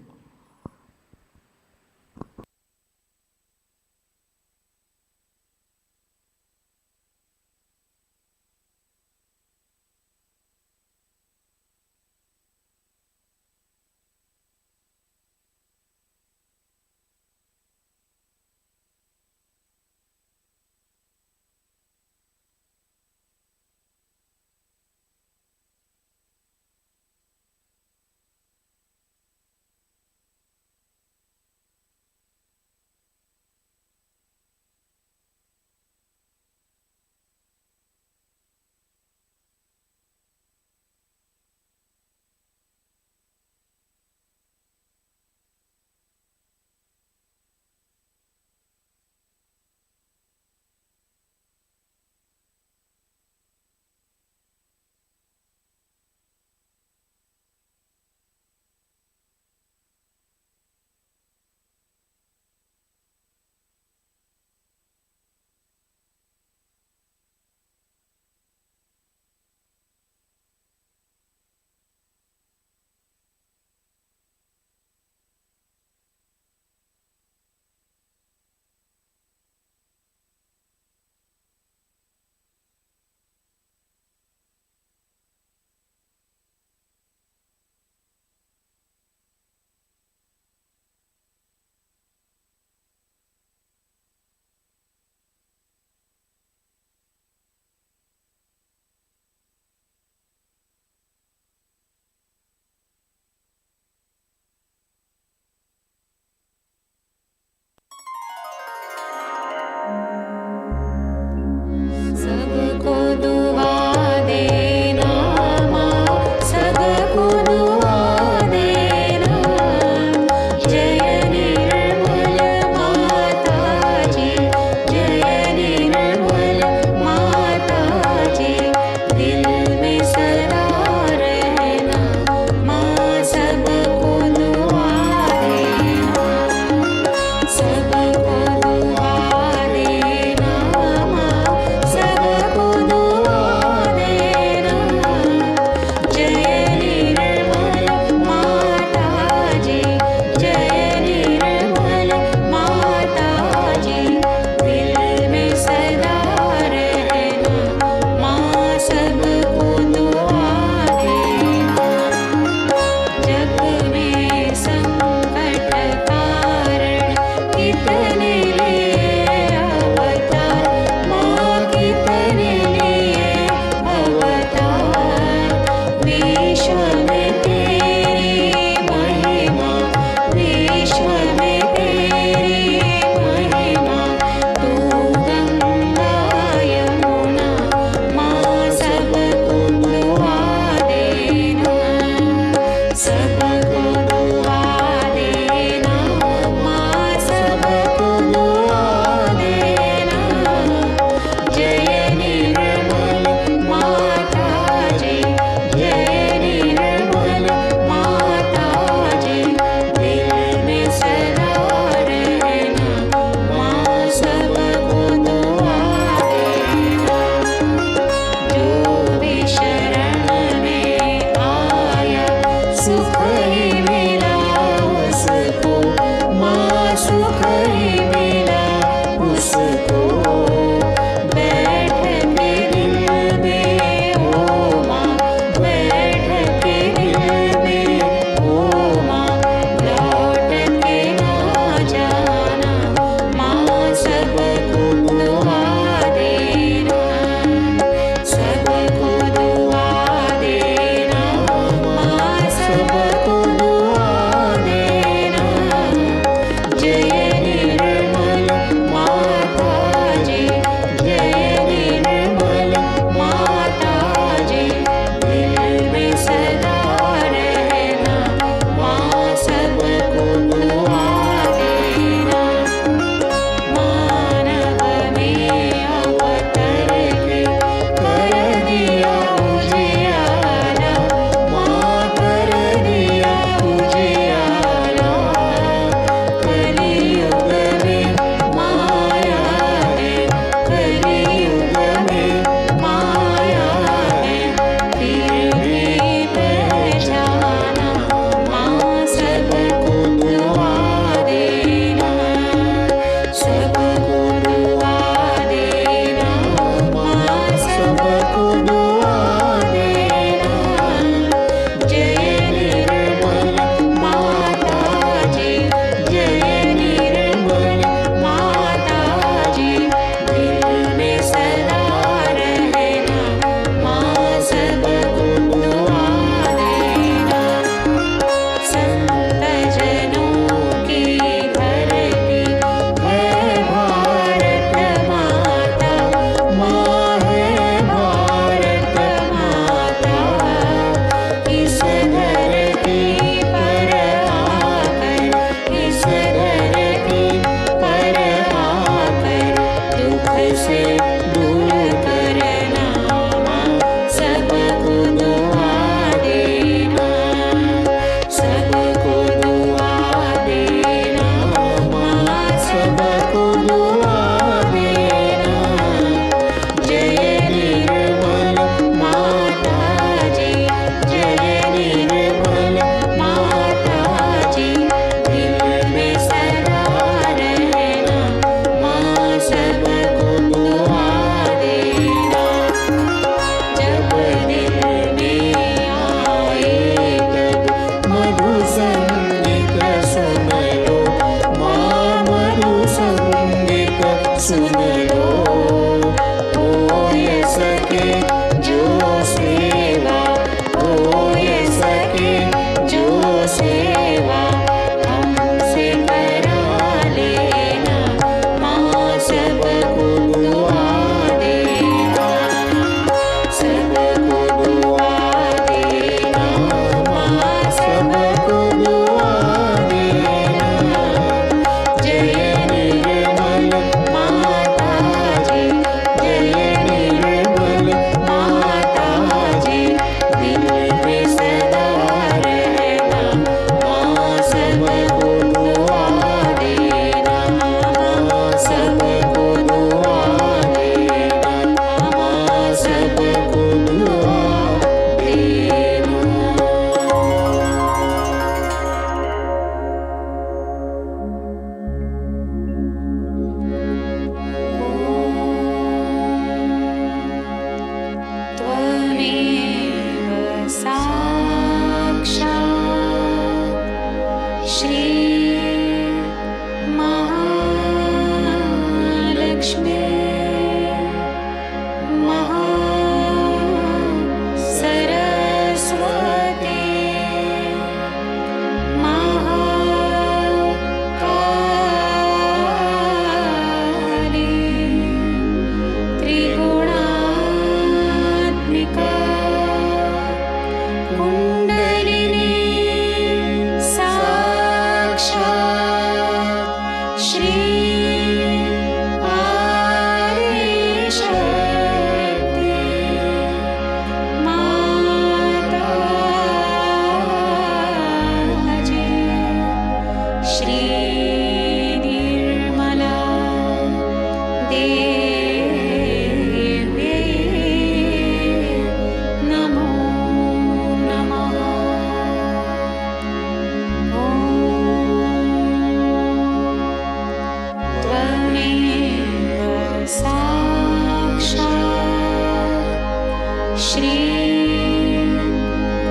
श्री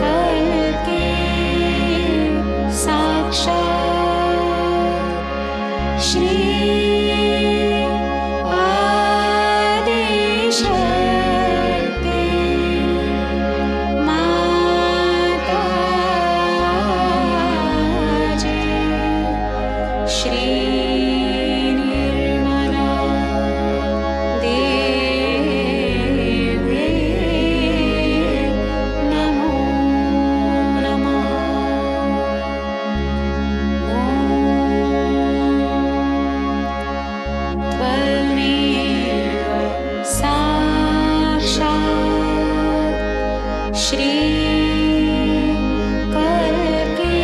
करके साक्षात श्री आदिशक्ति माताजी श्री निर्मला देवी नमो नमः। त्वमेव साक्षात् श्री करके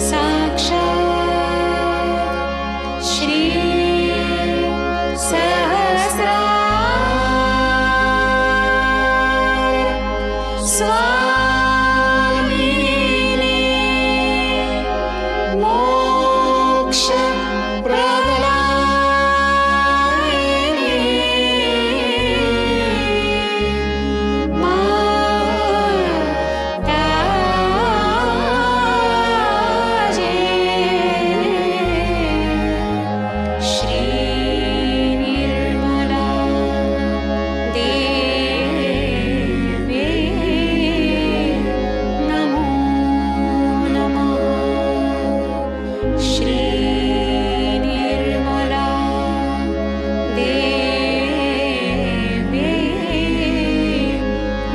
साक्षात् श्री सहस्रार स्वामिने मोक्ष प्रदायिने माताजी श्री निर्मला देवी नमो नमः। श्री निर्मला देवी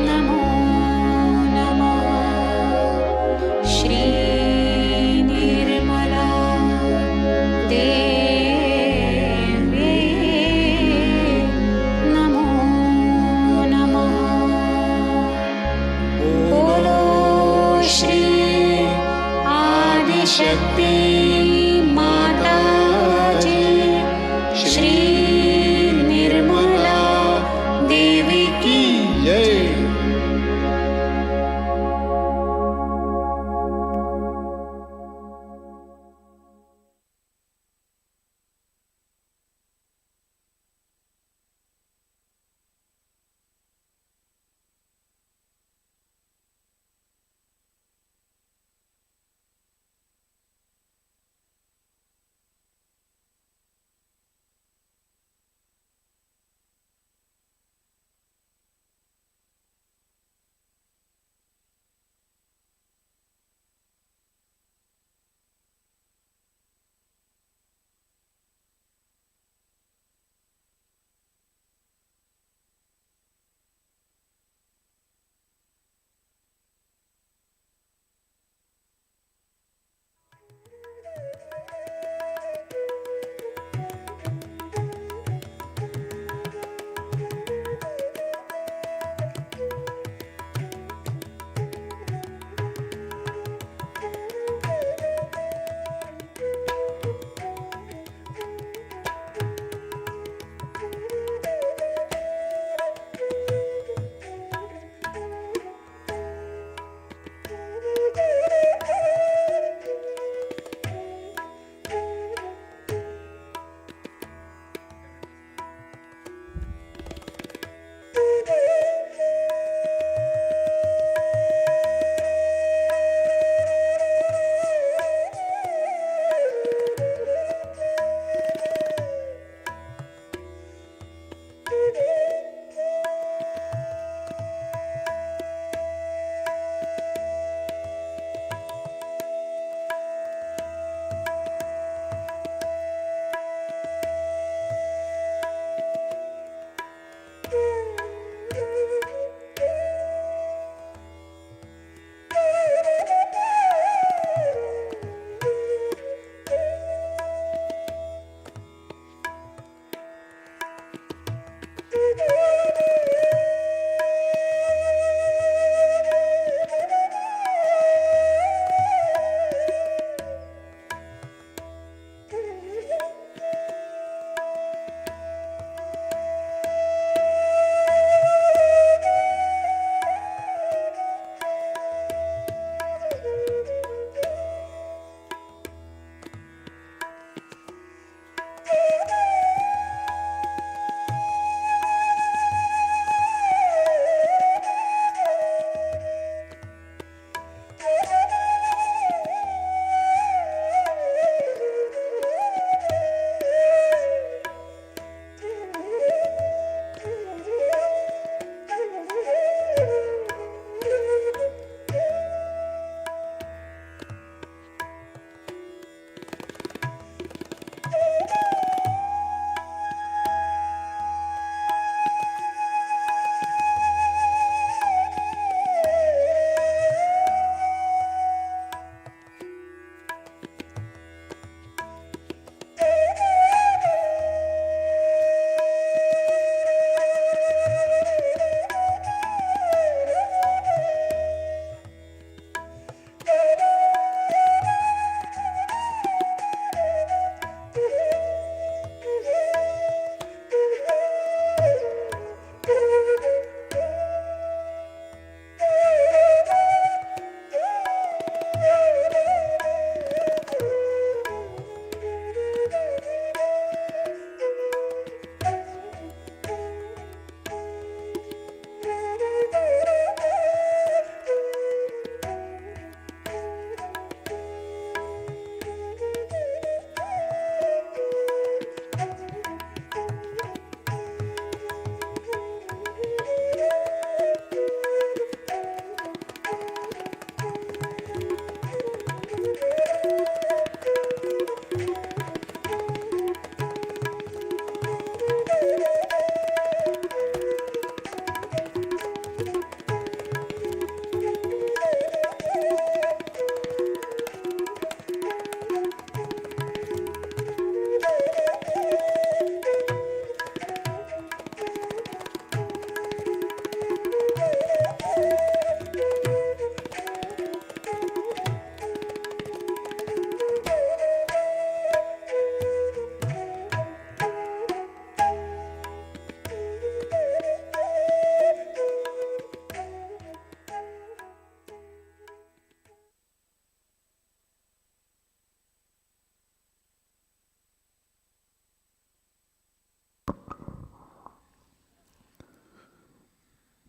नमो नमः। श्री निर्मला देवी नमो नमः। बोलो श्री आदिशक्ति माताजी श्री निर्मला देवी की जय।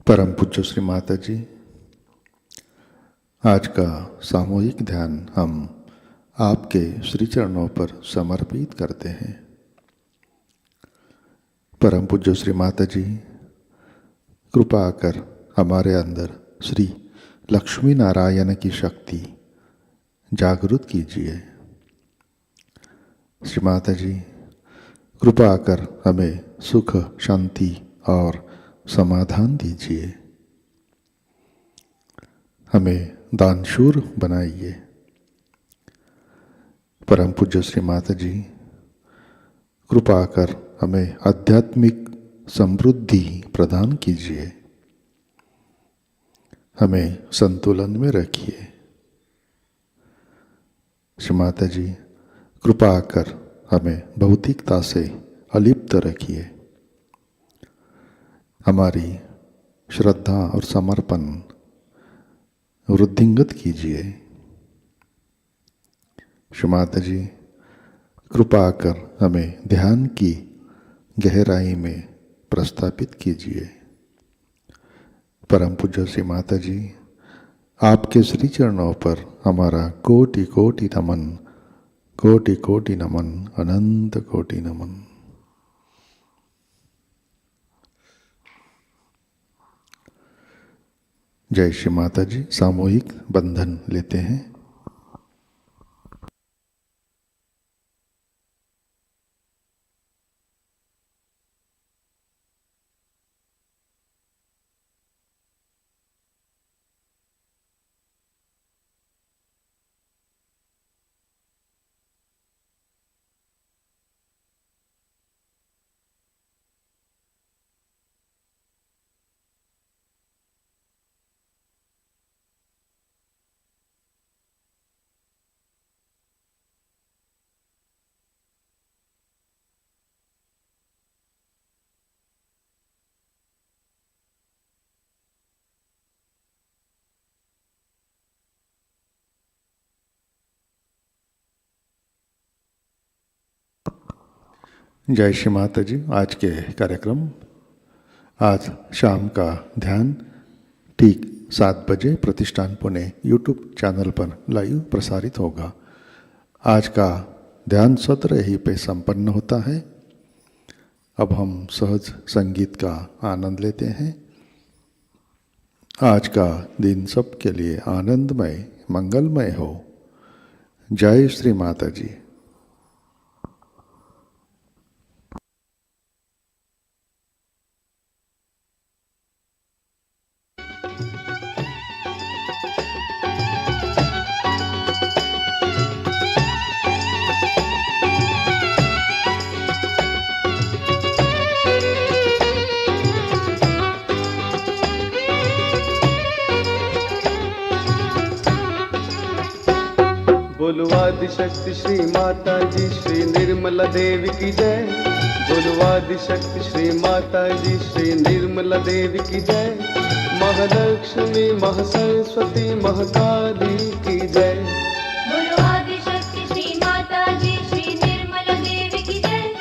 परम पूज्य श्री माताजी, आज का सामूहिक ध्यान हम आपके श्री चरणों पर समर्पित करते हैं। परम पूज्य श्री माताजी, कृपा कर हमारे अंदर श्री लक्ष्मी नारायण की शक्ति जागृत कीजिए। श्री माताजी, कृपा कर हमें सुख, शांति और समाधान दीजिए। हमें दानशूर बनाइए। परम पूज्य श्री माताजी, कृपा कर हमें आध्यात्मिक समृद्धि प्रदान कीजिए। हमें संतुलन में रखिए। श्री माताजी, कृपा कर हमें भौतिकता से अलिप्त रखिए। हमारी श्रद्धा और समर्पण वृद्धिंगत कीजिए। श्री माताजी, कृपा कर हमें ध्यान की गहराई में प्रस्थापित कीजिए। परम पूज्य श्री माताजी, आपके श्री चरणों पर हमारा कोटि कोटि नमन, कोटि कोटि नमन, अनंत कोटि नमन। जय श्री माताजी। सामूहिक बंधन लेते हैं। जय श्री माताजी। आज के कार्यक्रम, आज शाम का ध्यान ठीक 7 बजे प्रतिष्ठान पुणे यूट्यूब चैनल पर लाइव प्रसारित होगा। आज का ध्यान सत्र यहीं पे संपन्न होता है। अब हम सहज संगीत का आनंद लेते हैं। आज का दिन सबके लिए आनंदमय, मंगलमय हो। जय श्री माताजी। बोलो आदिशक्ति श्री माता जी, श्री निर्मला देवी की जय। बोलो आदिशक्ति श्री माता जी, श्री निर्मला देवी की जय। महालक्ष्मी, महासरस्वती, महाकाली की जय। बोलो आदिशक्ति श्री माता जी, श्री निर्मला देवी की जय।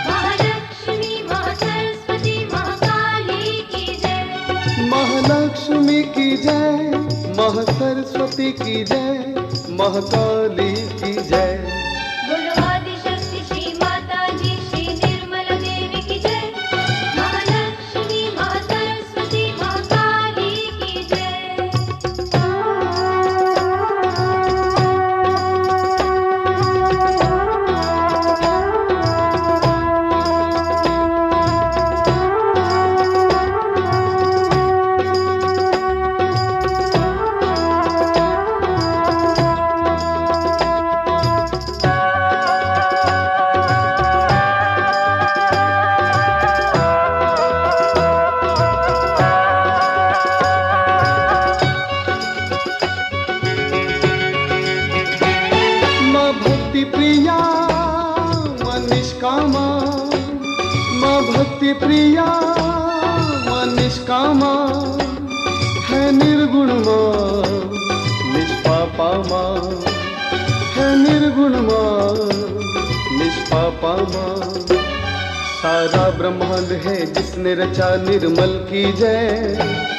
महालक्ष्मी, महासरस्वती, महाकाली की जय। महालक्ष्मी की जय, महासरस्वती की जय, महाकाली की जय। बोलो आदिशक्ति श्री माता जी, श्री निर्मला देवी की जय। महालक्ष्मी, महासरस्वती, महाकाली की जय। प्रिया मां निष्कामा है, निर्गुण मां निष्पापा मां है, निर्गुण मां निष्पापा मां। सारा ब्रह्मांड है जिसने रचा निर्मल की जय।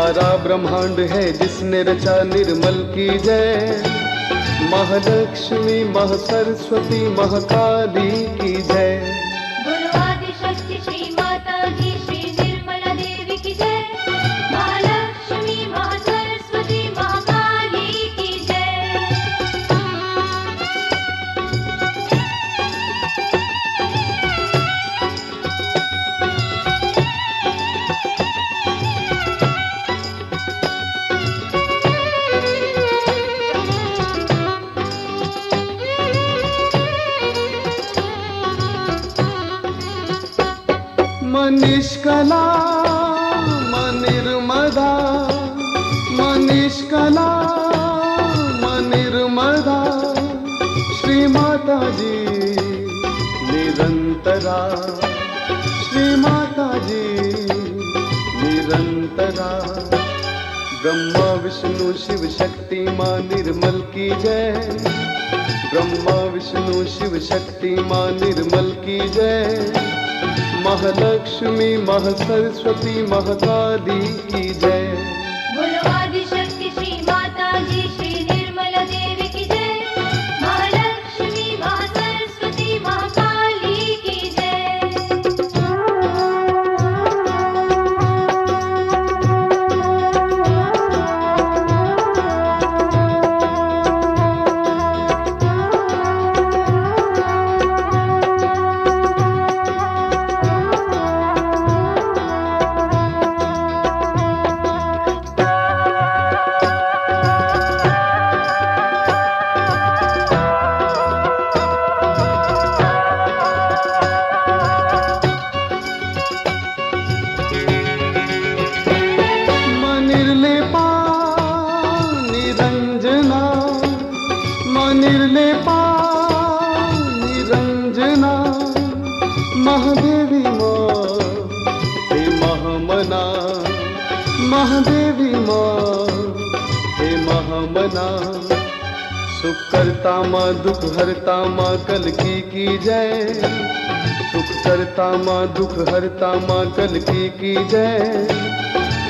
सारा ब्रह्मांड है जिसने रचा निर्मल की जय। महालक्ष्मी महासरस्वती महाकाली की जय। बोलो आदिशक्ति श्री माता जी श्री निर्मला देवी की जय। महालक्ष्मी महासरस्वती महाकाली की जय। मनिष्कला मनिर्मदा मनिष्कला मनिर्मदा श्री माता जी निरंतरा। श्री माता जी निरंतरा। ब्रह्मा विष्णु शिव शक्ति माँ निर्मल की जय। ब्रह्मा विष्णु शिव शक्ति माँ निर्मल की जय। महालक्ष्मी महासरस्वती महाकाली की जय। बोलो आदिशक्ति श्री माता जी श्री निर्मला देवी की जय। महालक्ष्मी महासरस्वती महाकाली की जय। निर्लेपा निरंजना महादेवी माँ हे महामना। महादेवी माँ हे महामना। सुख करता माँ दुख हरता माँ कल्की की जय। सुख करता माँ दुख हरता माँ कल्की की जय।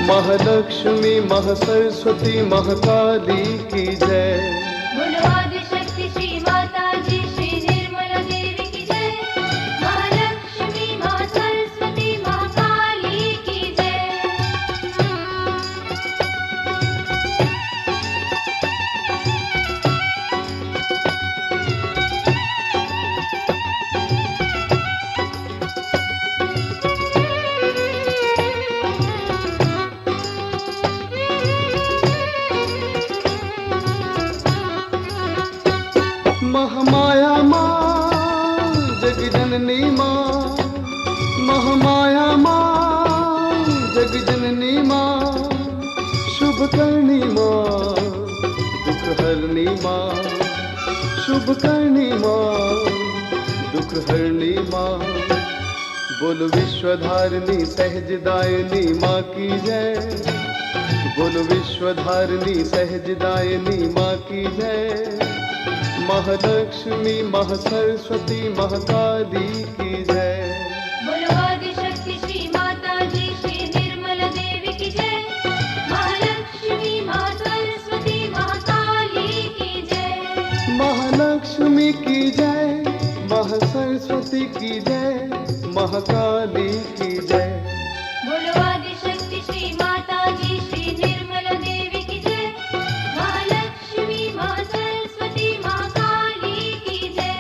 महालक्ष्मी महासरस्वती महाकाली की जय। बोलो आदिशक्ति श्री माता जी श्री निर्मला देवी की जय। महालक्ष्मी महासरस्वती महाकाली की जय। महामाया माँ जग जननी माँ। महामाया माँ जग जननी माँ। शुभ करनी माँ दुख हरनी माँ। शुभ करनी माँ दुख हरनी माँ। बोल विश्वधारिणी सहजदायिनी माँ की जय। बोल विश्वधारिणी सहजदायिनी माँ की जय। महालक्ष्मी महासरस्वती महाकाली की जय। बोलो आदिशक्ति श्री माता जी श्री निर्मला देवी की जय। महालक्ष्मी महासरस्वती महाकाली की जय। महालक्ष्मी की जय। महासरस्वती की जय। महाकाली की जय। बोलो आदिशक्ति श्री माता जी श्री निर्मला देवी की जय। महालक्ष्मी महासरस्वती महाकाली की जय।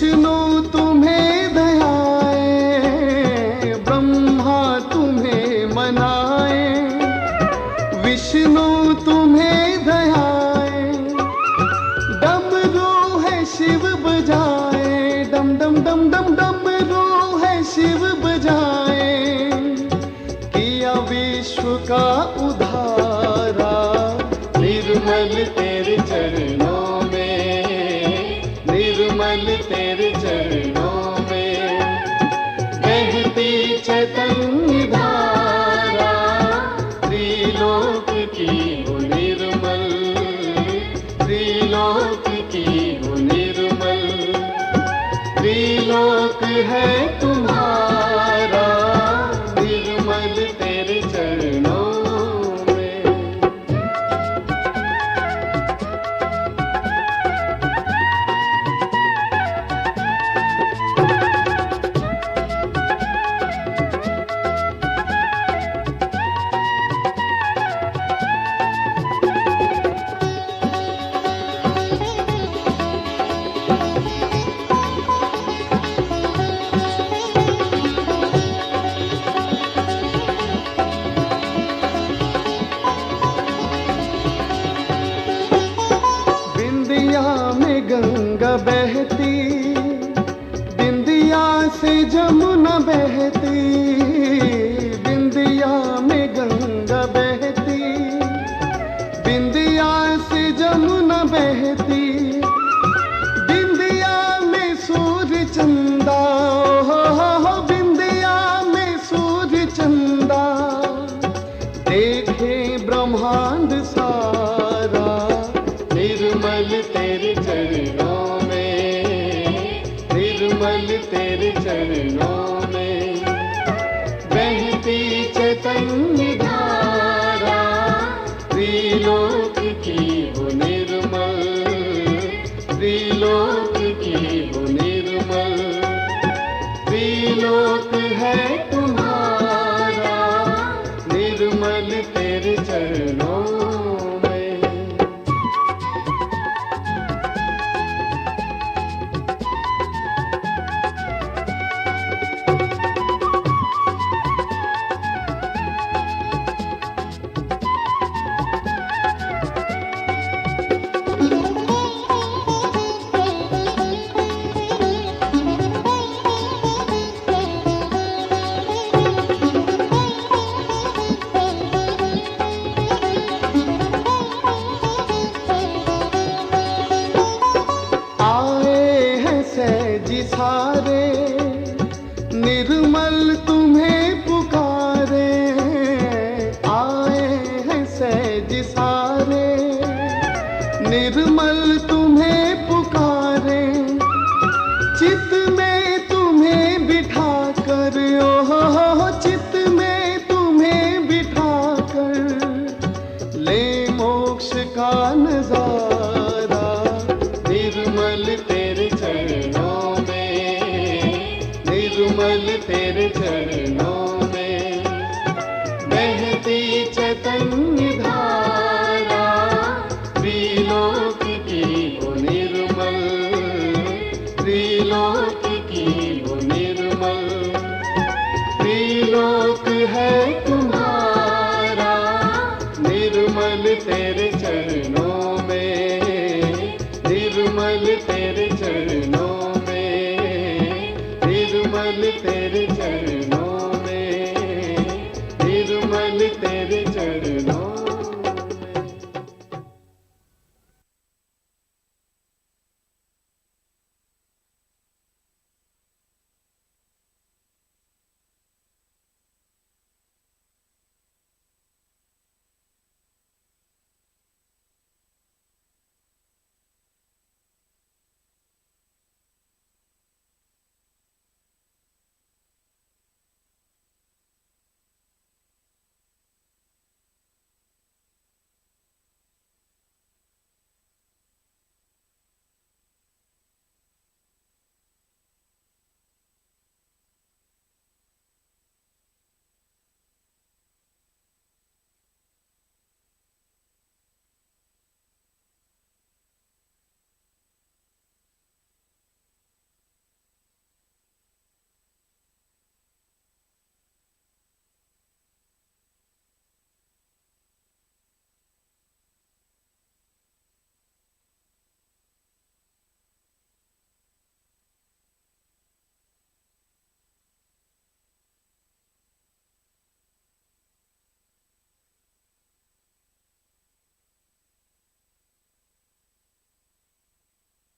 विष्णु तुम्हें दयाए, ब्रह्मा तुम्हें मनाए, विष्णु तुम्हें दयाए, डमरू है शिव बजाए, डम डम डम डम डमरू है शिव बजाए, किया विश्व का उद्धारा, निर्मल तेरे चरणों में, निर्मल तेरे चरणों में, बहती चैतन्य धारा, त्रिलोक की वो निर्मल, त्रिलोक की वो निर्मल, त्रिलोक है तुम्हारा, निर्मल तेरे चरणों में। बिंदिया में गंगा बहती, बिंदिया से जमुना बहती, बिंदिया में गंगा बहती, बिंदिया से जमुना बहती, बिंदिया में सूर्य चंदा, हो बिंदिया में सूर्य चंदा, देखे ब्रह्मांड सारा, निर्मल तेरे चरणों में, निर्मल तेरे चरणों में, बहती चैतन्य धारा, त्रिलोक की वो निर्मल, त्रिलोक की वो निर्मल, त्रिलोक है तुम्हारा, निर्मल तेरे चरणों में। जी सारे, निर्मल तुम्हें पुकारे, आए हैं सहज सारे, निर्मल तुम्हें पुकारे, चित में तुम्हें बिठा कर, ओहो चित में तुम्हें बिठा कर, ले मोक्ष का नजारा, निर्मल तेरे चरणों में, निर्मल तेरे चरणों में, बहती चैतन्य धारा, त्रिलोक की वो निर्मल, त्रिलोक की वो निर्मल, त्रिलोक है तुम्हारा, निर्मल तेरे